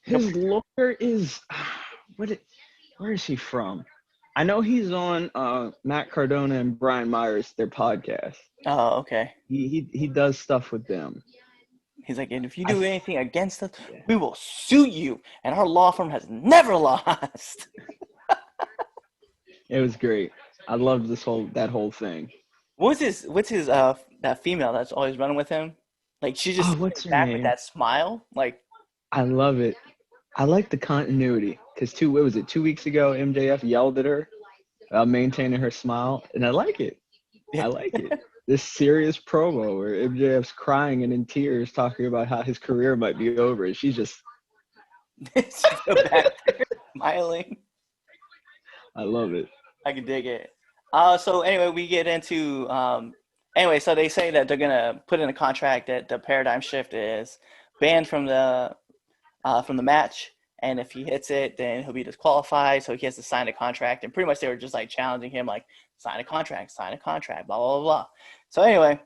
His lawyer is where is he from? I know he's on Matt Cardona and Brian Myers, their podcast. Oh, okay. He does stuff with them. He's like, and if you do anything against us, we will sue you, and our law firm has never lost. It was great. I loved that whole thing. What's his that female that's always running with him? Like she just what's her back name? with that smile. Like I love it. I like the continuity because 2 weeks ago MJF yelled at her about maintaining her smile, and I like it. I like it. This serious promo where MJF's crying and in tears talking about how his career might be over, and she's just It's just a back there smiling. I love it. I can dig it. So anyway, we get into so they say that they're gonna put in a contract that the paradigm shift is banned from the match, and if he hits it, then he'll be disqualified. So he has to sign a contract, and pretty much they were just like challenging him, like sign a contract, blah blah blah. So anyway,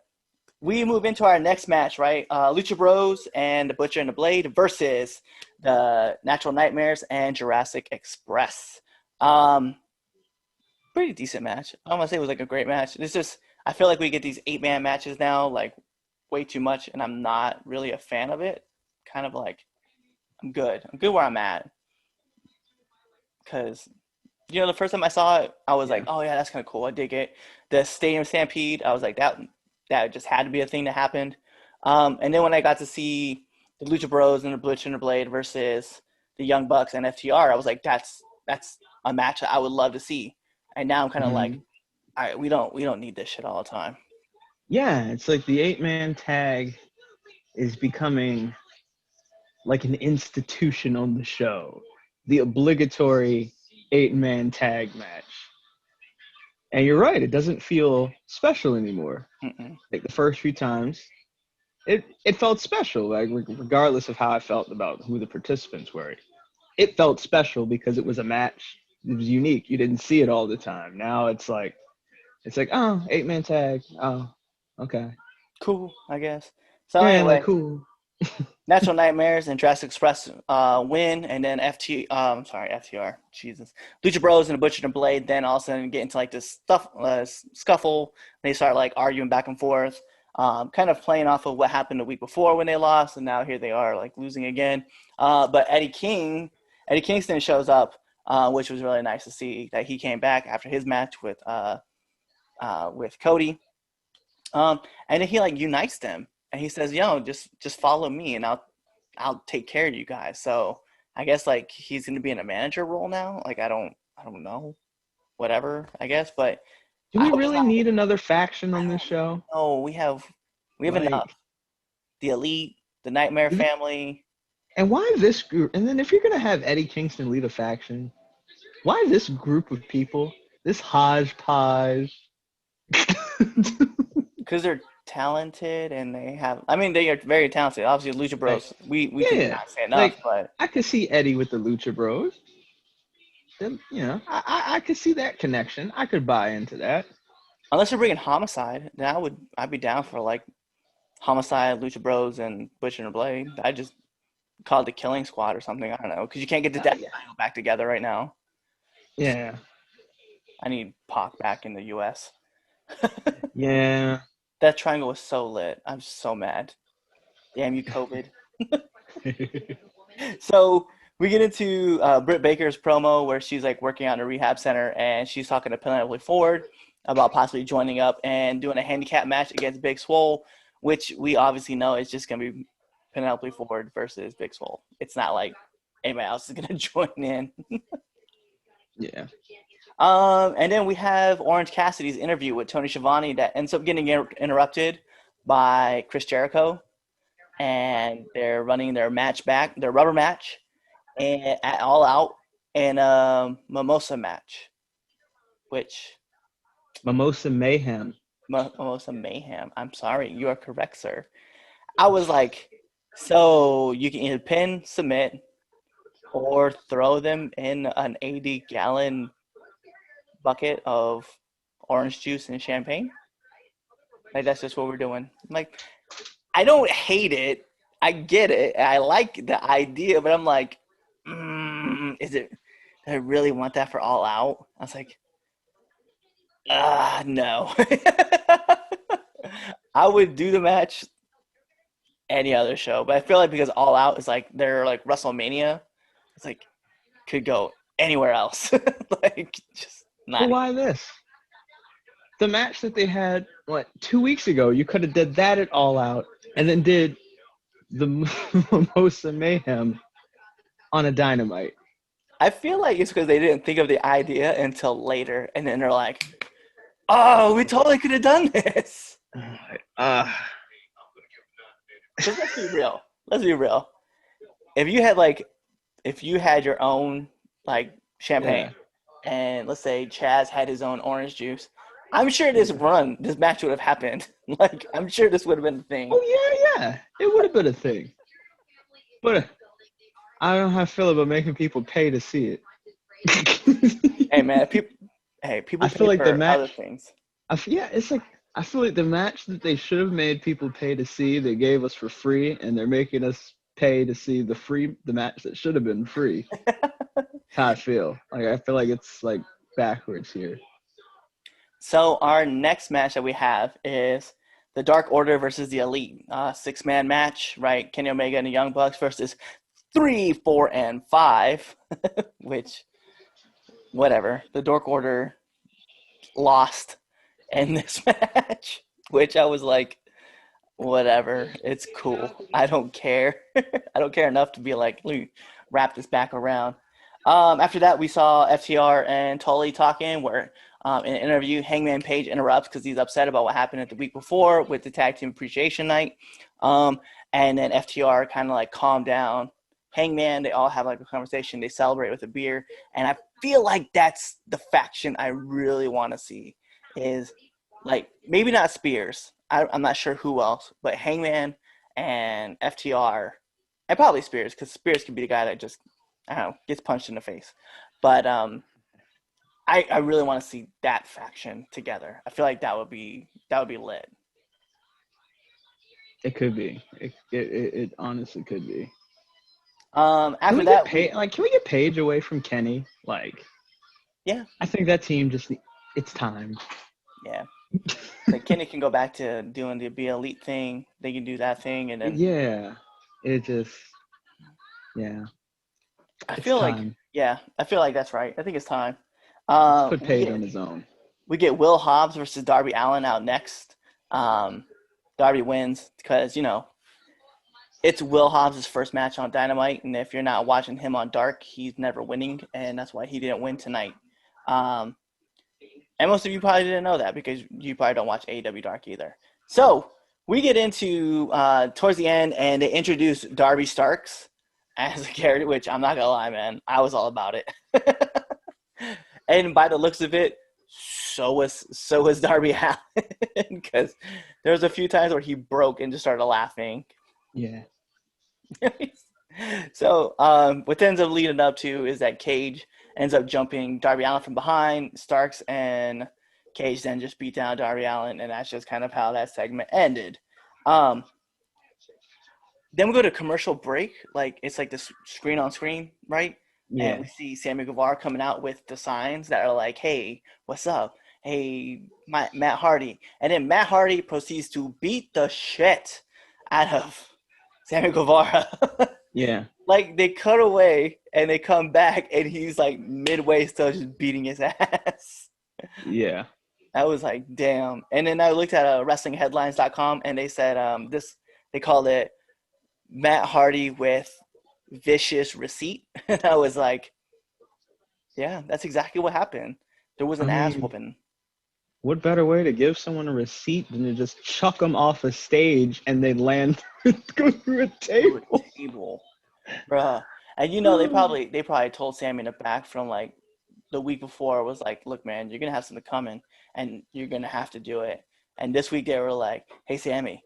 we move into our next match, right? Lucha Bros and the Butcher and the Blade versus the Natural Nightmares and Jurassic Express. Pretty decent match. I don't want to say it was like a great match. It's just I feel like we get these 8-man matches now, like way too much, and I'm not really a fan of it. Kind of like I'm good. I'm good where I'm at. Because the first time I saw it, I was like, oh yeah, that's kind of cool. I dig it. The Stadium Stampede, I was like that just had to be a thing that happened. And then when I got to see the Lucha Bros and the Butcher and the Blade versus the Young Bucks and FTR, I was like, that's a match that I would love to see. And now I'm kind of like, all right, we don't need this shit all the time. Yeah, it's like the 8-man tag is becoming like an institution on the show. The obligatory 8-man tag match. And you're right, it doesn't feel special anymore. Like the first few times, it felt special, like regardless of how I felt about who the participants were. It felt special because it was a match. It was unique. You didn't see it all the time. Now it's like, oh, 8-man tag. Oh, okay. Cool, I guess. So Yeah, anyway, like cool. Natural Nightmares and Jurassic Express win, and then FTR, Jesus, Lucha Bros and the Butcher and Blade. Then all of a sudden get into like this scuffle. They start like arguing back and forth, kind of playing off of what happened the week before when they lost, and now here they are like losing again. But Eddie Kingston shows up, which was really nice to see that he came back after his match with Cody, and then he like unites them. And he says, "Yo, just follow me, and I'll take care of you guys." So I guess like he's going to be in a manager role now. Like I don't know, whatever. I guess, but Do I we hope it's really not. need another faction on this show? No, we have Like, enough. The Elite, the Nightmare Family. and why this group? And then if you're gonna have Eddie Kingston lead a faction, why this group of people? This hodgepodge. Because they're talented and they have. I mean, they are very talented. Obviously, Lucha Bros. We can not say enough, like but I could see Eddie with the Lucha Bros. Then I could see that connection. I could buy into that. unless you're bringing Homicide, then I'd be down for like Homicide, Lucha Bros, and Butcher and Blade. I just call it the Killing Squad or something. I don't know, because you can't get the Death Triangle back together right now. Yeah. I need Pac back in the U.S. Yeah. That triangle was so lit. I'm so mad. Damn you, COVID. So we get into Britt Baker's promo where she's like working out in a rehab center, and she's talking to Penelope Ford about possibly joining up and doing a handicap match against Big Swole, which we obviously know is just going to be Penelope Ford versus Big Swole. It's not like anybody else is going to join in. Yeah. And then we have Orange Cassidy's interview with Tony Schiavone that ends up getting interrupted by Chris Jericho, and they're running their rubber match, and at All Out, and a Mimosa match, which Mimosa Mayhem. Mimosa Mayhem. I'm sorry, you are correct, sir. I was like, so you can either pin, submit, or throw them in an 80-gallon bucket of orange juice and champagne. Like that's just what we're doing. Like, I don't hate it. I get it. I like the idea, but I'm like, is it? Do I really want that for All Out? I was like, no. I would do the match any other show, but I feel like because All Out is like they're like WrestleMania, it's like could go anywhere else. Like just not. But why this? The match that they had 2 weeks ago, you could have did that at All Out, and then did the Mimosa Mayhem on a Dynamite. I feel like it's because they didn't think of the idea until later, and then they're like, "Oh, we totally could have done this." Let's be real. If you had like if you had your own like champagne, Yeah. and let's say Chaz had his own orange juice, I'm sure Yeah. this match would have happened. Like, I'm sure this would have been a thing. Oh yeah, yeah. It would have been a thing. But I don't know how I feel about making people pay to see it. Hey man, people I feel pay like the for other match. things. Yeah, it's like I feel like the match that they should have made people pay to see, they gave us for free, and they're making us pay to see the match that should have been free. That's how I feel. Like I feel like it's like backwards here. So our next match that we have is the Dark Order versus the Elite, 6-man match, right? Kenny Omega and the Young Bucks versus 3, 4, and 5, which whatever. The Dark Order lost in this match, which I was like, whatever, it's cool. I don't care. I don't care enough to be like, let me wrap this back around. After that, we saw FTR and Tully talking, where in an interview, Hangman Page interrupts because he's upset about what happened at the week before with the Tag Team Appreciation Night. And then FTR kind of like calmed down. Hangman, they all have like a conversation. They celebrate with a beer. And I feel like that's the faction I really want to see is like maybe not Spears. I'm not sure who else, but Hangman and FTR, and probably Spears, because Spears could be the guy that just, I don't know, gets punched in the face. But I really want to see that faction together. I feel like that would be lit. It could be. It honestly could be. Can After we get that, Can we get Paige away from Kenny? Like, yeah, I think that team just it's time. yeah. Like Kenny can go back to doing the Be Elite thing. They can do that thing, and then Yeah. It just yeah. I It's feel like time. I feel like that's right. I think it's time. Let's put We Paige get on his own. Will Hobbs versus Darby Allin out next. Darby wins because it's Will Hobbs' first match on Dynamite, and if you're not watching him on Dark, he's never winning, and that's why he didn't win tonight. Um, and most of you probably didn't know that because you probably don't watch AEW Dark either. So we get into towards the end, and they introduce Darby Starks as a character, which I'm not gonna lie, man, I was all about it. And by the looks of it, so was Darby Allin because there was a few times where he broke and just started laughing. Yeah. So what ends up leading up to is that Cage ends up jumping Darby Allin from behind. Starks and Cage then just beat down Darby Allin, and that's just kind of how that segment ended. Then we go to commercial break. Like it's like this screen on screen, right? Yeah. And we see Sammy Guevara coming out with the signs that are like, "Hey, what's up? Hey, Matt Hardy." And then Matt Hardy proceeds to beat the shit out of Sammy Guevara. Yeah. Like they cut away and they come back and he's like midway still just beating his ass. Yeah. I was like, damn. And then I looked at wrestlingheadlines.com and they said they called it Matt Hardy with vicious receipt. And I was like, yeah, that's exactly what happened. There was an ass whooping. What better way to give someone a receipt than to just chuck them off a stage and they land go through a table? Bruh. And they probably told Sammy in the back from like the week before was like, look, man, you're gonna have something coming and you're gonna have to do it. And this week they were like, hey Sammy,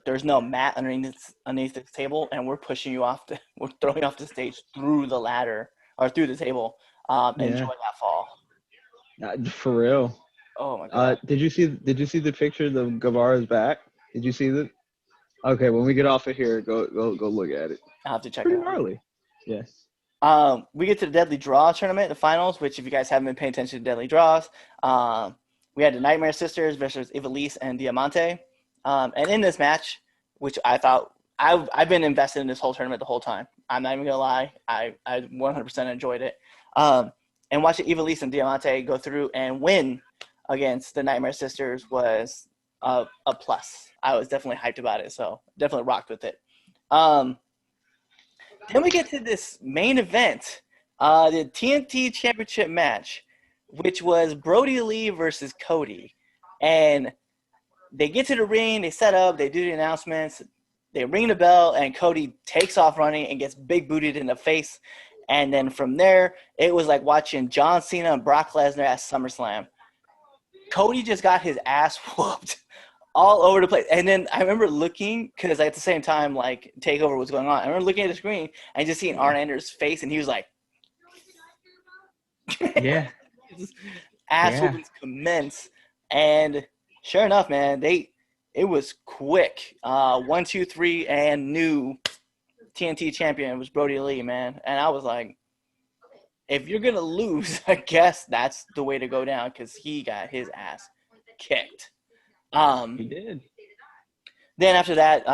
there's no mat underneath this table, and we're we're throwing you off the stage through the ladder or through the table. Enjoy that fall. For real. Oh my god. Did you see the picture of Guevara's back? Did you see that? Okay, when we get off of here, go look at it. I'll have to check Pretty it out. gnarly. Yes. We get to the Deadly Draw tournament, the finals, which if you guys haven't been paying attention to Deadly Draws, we had the Nightmare Sisters versus Ivelisse and Diamante. And in this match, which I thought I've been invested in this whole tournament the whole time. I'm not even gonna lie, I 100% enjoyed it. And watching Ivelisse and Diamante go through and win against the Nightmare Sisters was a plus. I was definitely hyped about it, so definitely rocked with it. Then we get to this main event, the TNT Championship match, which was Brody Lee versus Cody. And they get to the ring, they set up, they do the announcements. They ring the bell, and Cody takes off running and gets big booted in the face. And then from there, it was like watching John Cena and Brock Lesnar at SummerSlam. Cody just got his ass whooped all over the place. And then I remember looking, because at the same time, like, Takeover was going on. I remember looking at the screen and just seeing Arn Anderson's face, and he was like, Yeah. ass whoopings commence. And sure enough, man, it was quick. 1, 2, 3, and new TNT champion was Brody Lee, man. And I was like, if you're going to lose, I guess that's the way to go down, because he got his ass kicked. He did. Then after that,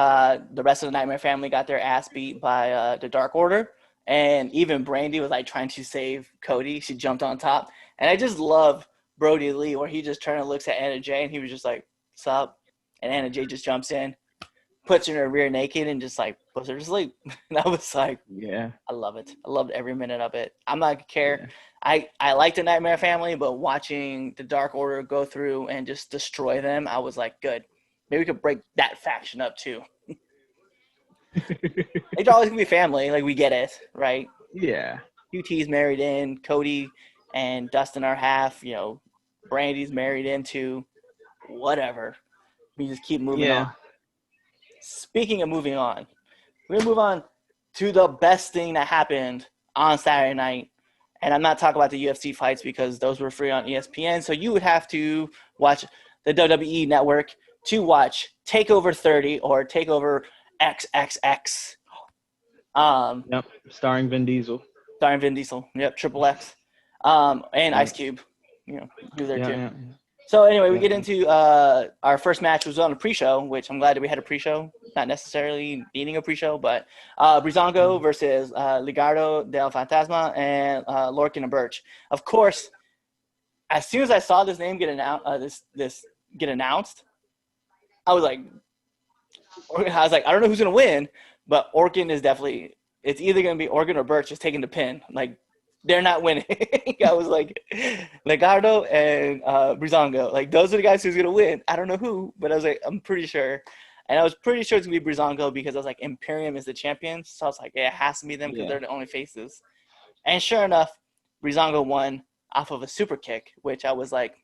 the rest of the Nightmare Family got their ass beat by the Dark Order. And even Brandy was like trying to save Cody. She jumped on top. And I just love Brody Lee, where he just turned and looks at Anna Jay, and he was just like, "Sup?" And Anna Jay just jumps in, puts her in her rear naked, and just like puts her to sleep. And I was like, Yeah. I love it. I loved every minute of it. I'm not gonna care. Yeah. I like the Nightmare Family, but watching the Dark Order go through and just destroy them, I was like, good. Maybe we could break that faction up too. It's always gonna be family, like we get it, right? Yeah. QT's married in, Cody and Dustin are half, you know, Brandy's married into, whatever. We just keep moving on. Speaking of moving on, we're gonna move on to the best thing that happened on Saturday night. And I'm not talking about the UFC fights, because those were free on ESPN. So you would have to watch the WWE Network to watch Takeover 30 or Takeover XXX. Yep. Starring Vin Diesel. Yep, Triple X. And Ice Cube. You know, he was there too. Yeah. So anyway, we get into our first match was on a pre-show, which I'm glad that we had a pre-show. Not necessarily needing a pre-show, but Breezango versus Legado del Fantasma and Lorcan and Birch. Of course, as soon as I saw this name get announced, I was like, I don't know who's gonna win, but Orkin is definitely. It's either gonna be Orkin or Birch just taking the pin. Like, they're not winning. I was like, Legado and Breezango. Like, those are the guys who's gonna win. I don't know who, but I was like, I'm pretty sure. And I was pretty sure it's gonna be Breezango, because I was like, Imperium is the champion. So I was like, yeah, it has to be them, because they're the only faces. And sure enough, Breezango won off of a super kick, which I was like,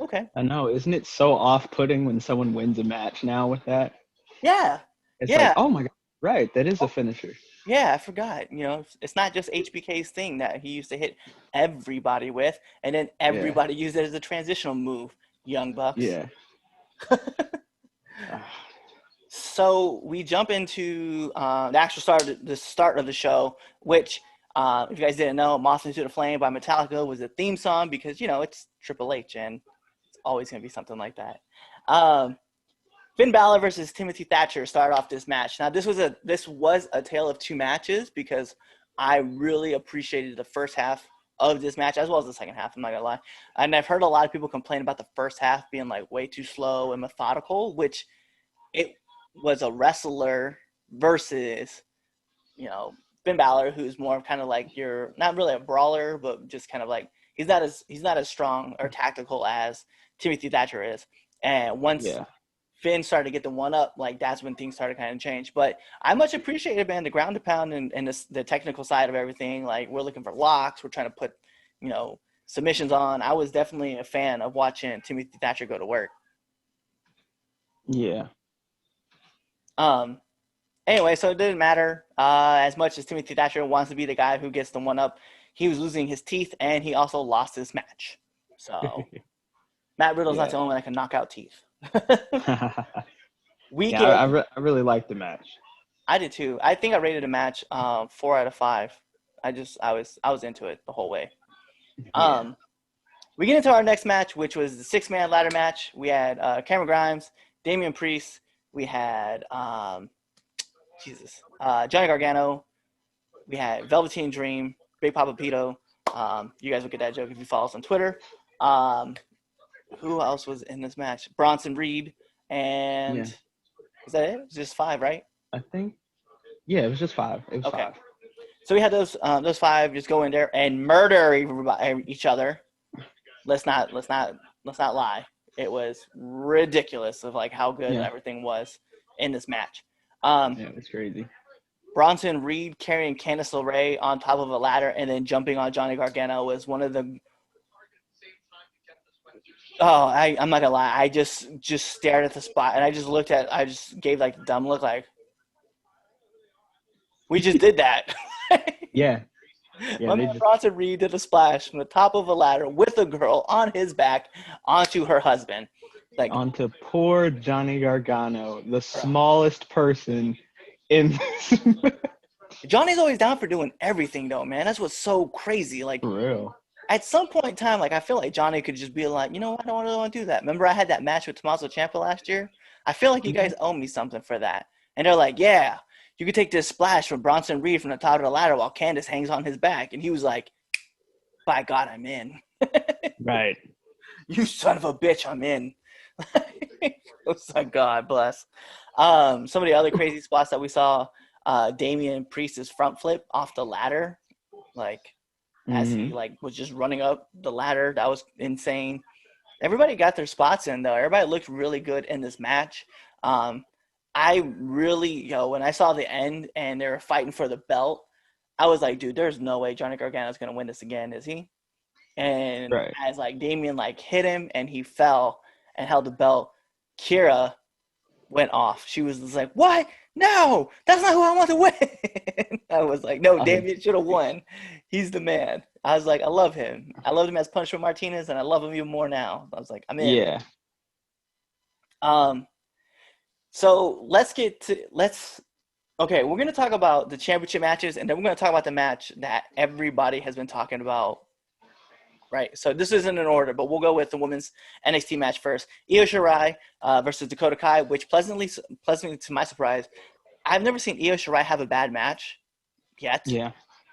okay. I know. Isn't it so off-putting when someone wins a match now with that? Yeah. It's like, oh my God, right, that is a finisher. Yeah, I forgot. You know, it's not just HBK's thing that he used to hit everybody with, and then everybody used it as a transitional move. Young Bucks. Yeah. So we jump into the actual start of the show, which, if you guys didn't know, "Moth Into the Flame" by Metallica was the theme song, because, you know, it's Triple H, and it's always going to be something like that. Finn Balor versus Timothy Thatcher started off this match. Now, this was a tale of two matches, because I really appreciated the first half of this match as well as the second half. I'm not gonna lie, and I've heard a lot of people complain about the first half being like way too slow and methodical, which it was a wrestler versus, you know, Finn Balor, who's more kind of like you're not really a brawler, but just kind of like he's not as strong or tactical as Timothy Thatcher is. And once Finn started to get the one up, like, that's when things started kind of change. But I much appreciated, man, the ground to pound and the technical side of everything. Like, we're looking for locks, we're trying to put, you know, submissions on. I was definitely a fan of watching Timothy Thatcher go to work. Yeah. Anyway, so it didn't matter as much as Timothy Thatcher wants to be the guy who gets the one up. He was losing his teeth, and he also lost his match. So Matt Riddle's not the only one that can knock out teeth. I really liked the match. I did too. I think I rated the match 4 out of 5. I was into it the whole way. We get into our next match, which was the 6-man ladder match. We had Cameron Grimes, Damian Priest. We had Johnny Gargano. We had Velveteen Dream, Big Papa Pito. You guys will get that joke if you follow us on Twitter. Who else was in this match? Bronson Reed, and is that it? It was just 5, right? I think. Yeah, it was just 5. It was 5. So we had those 5 just go in there and murder each other. Let's not lie. It was ridiculous of like how good everything was. in this match. Yeah, it was crazy. Bronson Reed carrying Candice LeRae on top of a ladder and then jumping on Johnny Gargano was one of the. Oh, I'm not gonna lie. I just stared at the spot and I just gave like the dumb look, like we just did that. Yeah. Yeah, My man Bronson Reed did a splash from the top of a ladder with a girl on his back onto her husband. Like, onto poor Johnny Gargano, the smallest person in this. Johnny's always down for doing everything, though, man. That's what's so crazy. Like, For real. at some point in time, like, I feel like Johnny could just be like, you know what, I don't really want to do that. Remember I had that match with Tommaso Ciampa last year? I feel like you guys owe me something for that. And they're like, yeah, you could take this splash from Bronson Reed from the top of the ladder while Candice hangs on his back. And he was like, by God, I'm in. Right. You son of a bitch, I'm in. It's like, God bless. Some of the other crazy spots that we saw, Damian Priest's front flip off the ladder, like as he like was just running up the ladder. That was insane. Everybody got their spots in though. Everybody looked really good in this match. I really, when I saw the end and they were fighting for the belt, I was like, dude, there's no way Johnny Gargano's gonna win this again, is he? And as like Damian like hit him and he fell and held the belt, Kira went off. She was just like, what? No, that's not who I want to win. I was like, no, Damian should have won. He's the man. I was like, I love him. I loved him as Punishment Martinez, and I love him even more now. I was like, I'm in. Yeah. So okay, we're gonna talk about the championship matches, and then we're gonna talk about the match that everybody has been talking about. Right, so this isn't in order, but we'll go with the women's NXT match first. Io Shirai versus Dakota Kai, which pleasantly to my surprise, I've never seen Io Shirai have a bad match yet. Yeah.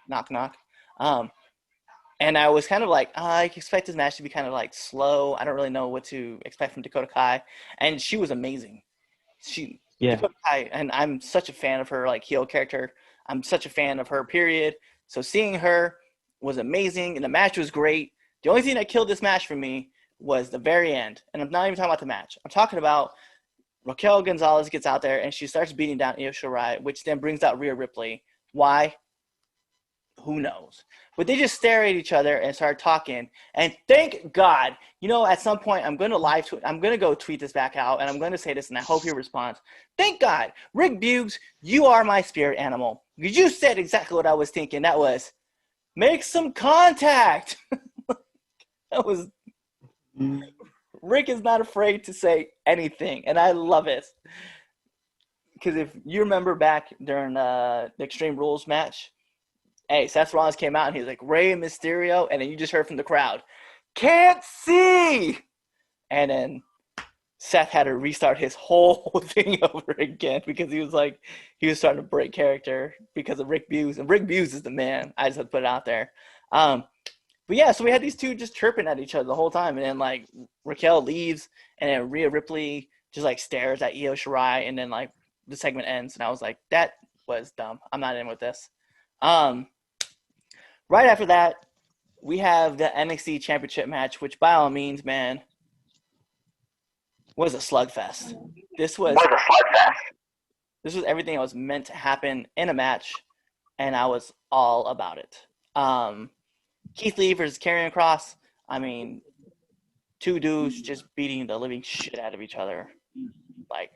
Knock, knock. And I was kind of like, I expect this match to be kind of like slow. I don't really know what to expect from Dakota Kai. And she was amazing. Dakota Kai, and I'm such a fan of her like heel character. I'm such a fan of her, period. So seeing her was amazing, and the match was great. The only thing that killed this match for me was the very end. And I'm not even talking about the match. I'm talking about Raquel Gonzalez gets out there and she starts beating down Io Shirai, which then brings out Rhea Ripley. Why? Who knows? But they just stare at each other and start talking. And thank God, at some point I'm going to go tweet this back out and I'm going to say this and I hope he responds. Thank God, Rick Buggs, you are my spirit animal. Because you said exactly what I was thinking. That was, make some contact. That was Rick is not afraid to say anything, and I love it. Because if you remember back during the Extreme Rules match, hey, Seth Rollins came out and he was like, Rey Mysterio, and then you just heard from the crowd, can't see! And then Seth had to restart his whole thing over again because he was starting to break character because of Rick Buggs, and Rick Buggs is the man. I just had to put it out there. But yeah, so we had these two just chirping at each other the whole time. And then, like, Raquel leaves, and then Rhea Ripley just, like, stares at Io Shirai, and then, like, the segment ends. And I was like, that was dumb. I'm not in with this. Right after that, we have the NXT Championship match, which by all means, man, was a slugfest. This was everything that was meant to happen in a match, and I was all about it. Keith Lee versus Karrion Kross. I mean, two dudes just beating the living shit out of each other. Like,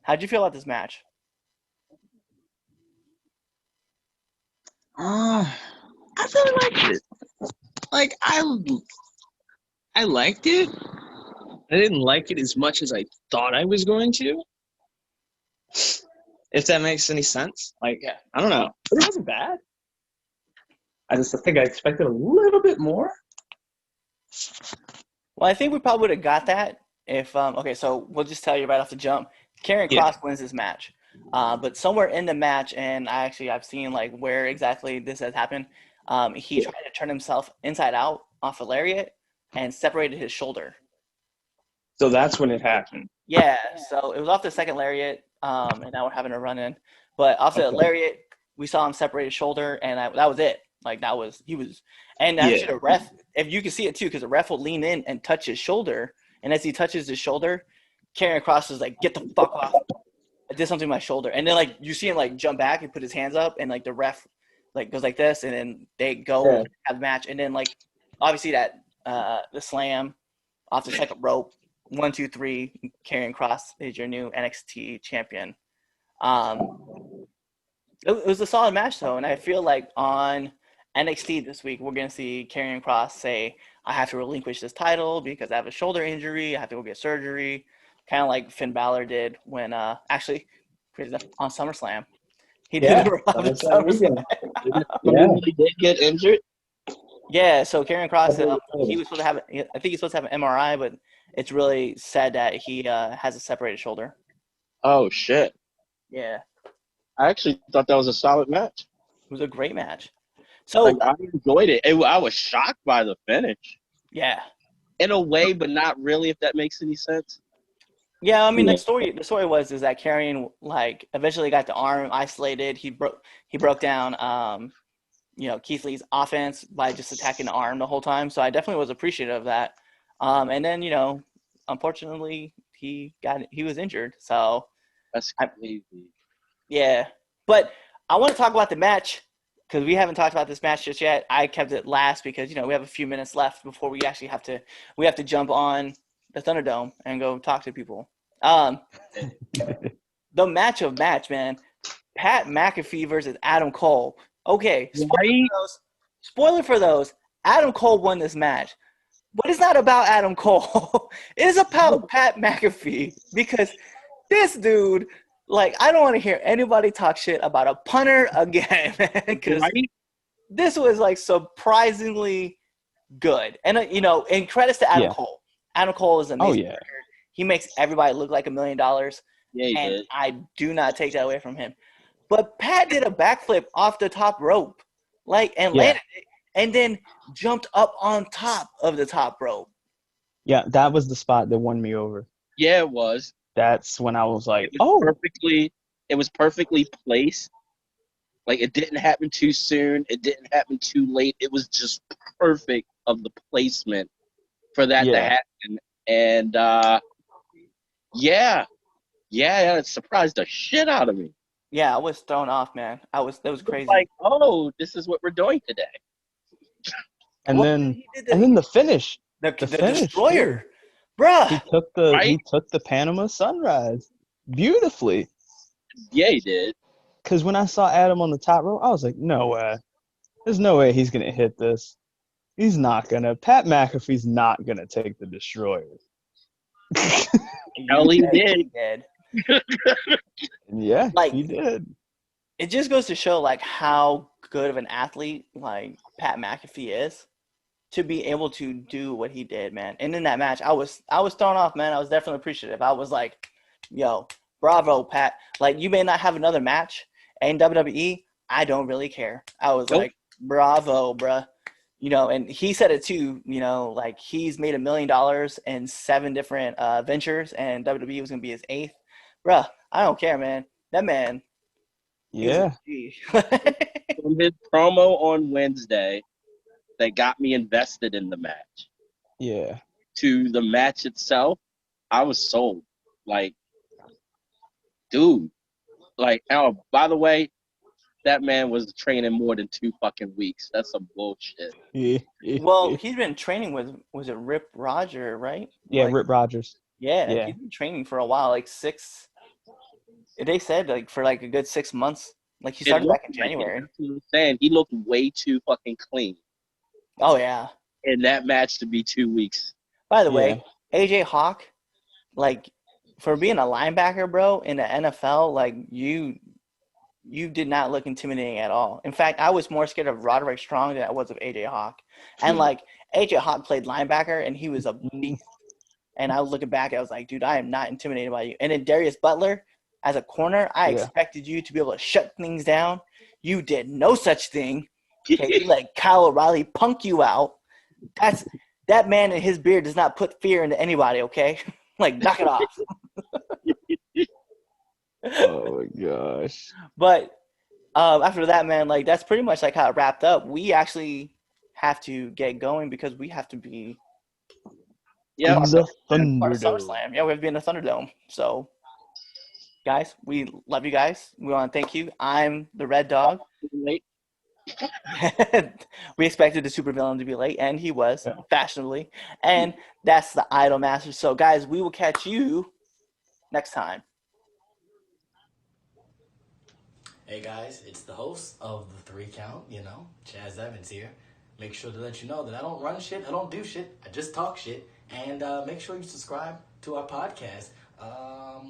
how'd you feel about this match? I really liked it. Like, I liked it. I didn't like it as much as I thought I was going to. If that makes any sense. Like, Yeah. I don't know. But it wasn't bad. I just think I expected a little bit more. Well, I think we probably would have got that if okay, so we'll just tell you right off the jump. Karrion Kross wins this match. But somewhere in the match, and I've seen like where exactly this has happened, he tried to turn himself inside out off a lariat and separated his shoulder. So that's when it happened. Yeah, so it was off the second lariat, and now we're having a run in. But off the lariat, we saw him separate his shoulder, and that was it. Like, and actually the ref, if you can see it too, because the ref will lean in and touch his shoulder, and as he touches his shoulder, Karrion Kross is like, get the fuck off. I did something to my shoulder. And then, like, you see him, like, jump back and put his hands up, and, like, the ref, like, goes like this, and then they go have the match. And then, like, obviously that the slam off the second rope, 1, 2, 3, Karrion Kross is your new NXT champion. It was a solid match, though, and I feel like on NXT this week, we're going to see Karrion Kross say, I have to relinquish this title because I have a shoulder injury. I have to go get surgery. Kind of like Finn Balor did when, actually, on SummerSlam. He did it on SummerSlam. He really did get injured. Yeah, so Karrion Kross, he was supposed to have, I think he's supposed to have an MRI, but it's really said that he has a separated shoulder. Oh shit! Yeah, I actually thought that was a solid match. it was a great match. So, Like, I enjoyed it. I was shocked by the finish. yeah. In a way, but not really, if that makes any sense. Yeah, I mean the story was that Karrion, like, eventually got the arm isolated. He broke down Keith Lee's offense by just attacking the arm the whole time. So I definitely was appreciative of that. And then, unfortunately he was injured. So That's crazy. yeah. But I want to talk about the match because we haven't talked about this match just yet. I kept it last because, we have a few minutes left before we actually have to jump on the Thunderdome and go talk to people. The match of match, man. Pat McAfee versus Adam Cole. Okay, spoiler for those. Adam Cole won this match. But it's not about Adam Cole. It is about Pat McAfee because this dude, like, I don't want to hear anybody talk shit about a punter again, because this was, like, surprisingly good. And, and credits to Adam Cole. Adam Cole is amazing. Oh, yeah. He makes everybody look like $1 million. Yeah, he and did. I do not take that away from him. But Pat did a backflip off the top rope, landed it, and then jumped up on top of the top rope. Yeah, that was the spot that won me over. Yeah, it was. That's when I was like, it was perfectly placed. Like, it didn't happen too soon. It didn't happen too late. It was just perfect of the placement for that to happen. And it surprised the shit out of me. Yeah, I was thrown off, man. That was crazy. Like, oh, this is what we're doing today. And then the finish. The finish, destroyer. Bruh. He took the Panama Sunrise beautifully. Yeah, he did. Because when I saw Adam on the top rope, I was like, no way. There's no way he's gonna hit this. He's not gonna. Pat McAfee's not gonna take the destroyer. Hell, he did. Yeah, like, he did. It just goes to show, like, how good of an athlete, like, Pat McAfee is to be able to do what he did, man. And in that match, I was thrown off, man. I was definitely appreciative. I was like, yo, bravo, Pat. Like, you may not have another match in WWE. I don't really care. I was like, bravo, bruh. And he said it too, like, he's made $1 million in 7 different ventures, and WWE was going to be his 8th. Bruh, I don't care, man. That man. Yeah. From his promo on Wednesday that got me invested in the match. Yeah. To the match itself, I was sold. Like, dude. Like, oh, by the way, that man was training more than 2 fucking weeks. That's some bullshit. Well, he's been training with, was it Rip Roger, right? Yeah, like, Rip Rogers. Yeah, he's been training for a while, like 6. They said, like, for like a good 6 months. Like, he started back in January. That's what I'm saying. He looked way too fucking clean. Oh yeah. In that match to be 2 weeks. By the way, AJ Hawk, like, for being a linebacker, bro, in the NFL, like, you did not look intimidating at all. In fact, I was more scared of Roderick Strong than I was of AJ Hawk. And, like, AJ Hawk played linebacker, and he was a beast. And I was looking back, I was like, dude, I am not intimidated by you. And then Darius Butler, as a corner, I expected you to be able to shut things down. You did no such thing. Okay, you let Kyle O'Reilly punk you out. That man and his beard does not put fear into anybody, okay? Like, knock it off. Oh my gosh. But after that, man, like, that's pretty much like how it wrapped up. We actually have to get going because we have to be in the part of Thunderdome. SummerSlam. Yeah, we have to be in the Thunderdome. So Guys, we love you guys. We want to thank you. I'm the Red Dog. Late. We expected the supervillain to be late, and he was, Yeah. fashionably. And that's the Idol Master. So, guys, we will catch you next time. Hey guys, it's the host of the 3 Count, Chaz Evans here. Make sure to let you know that I don't run shit, I don't do shit, I just talk shit. And make sure you subscribe to our podcast.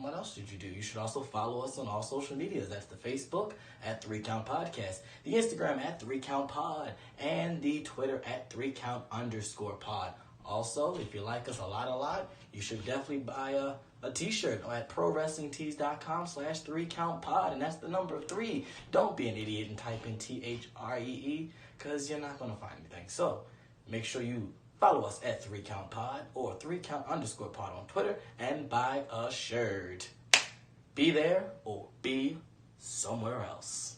What else did you do? You should also follow us on all social medias. That's the Facebook at 3 Count Podcast, the Instagram at 3 Count Pod, and the Twitter at 3 Count_pod. Also, if you like us a lot, you should definitely buy a t-shirt at prowrestlingtees.com/3countpod, and that's the number 3. Don't be an idiot and type in THREE, because you're not going to find anything. So make sure you follow us at 3countpod or 3count_pod on Twitter and buy a shirt. Be there or be somewhere else.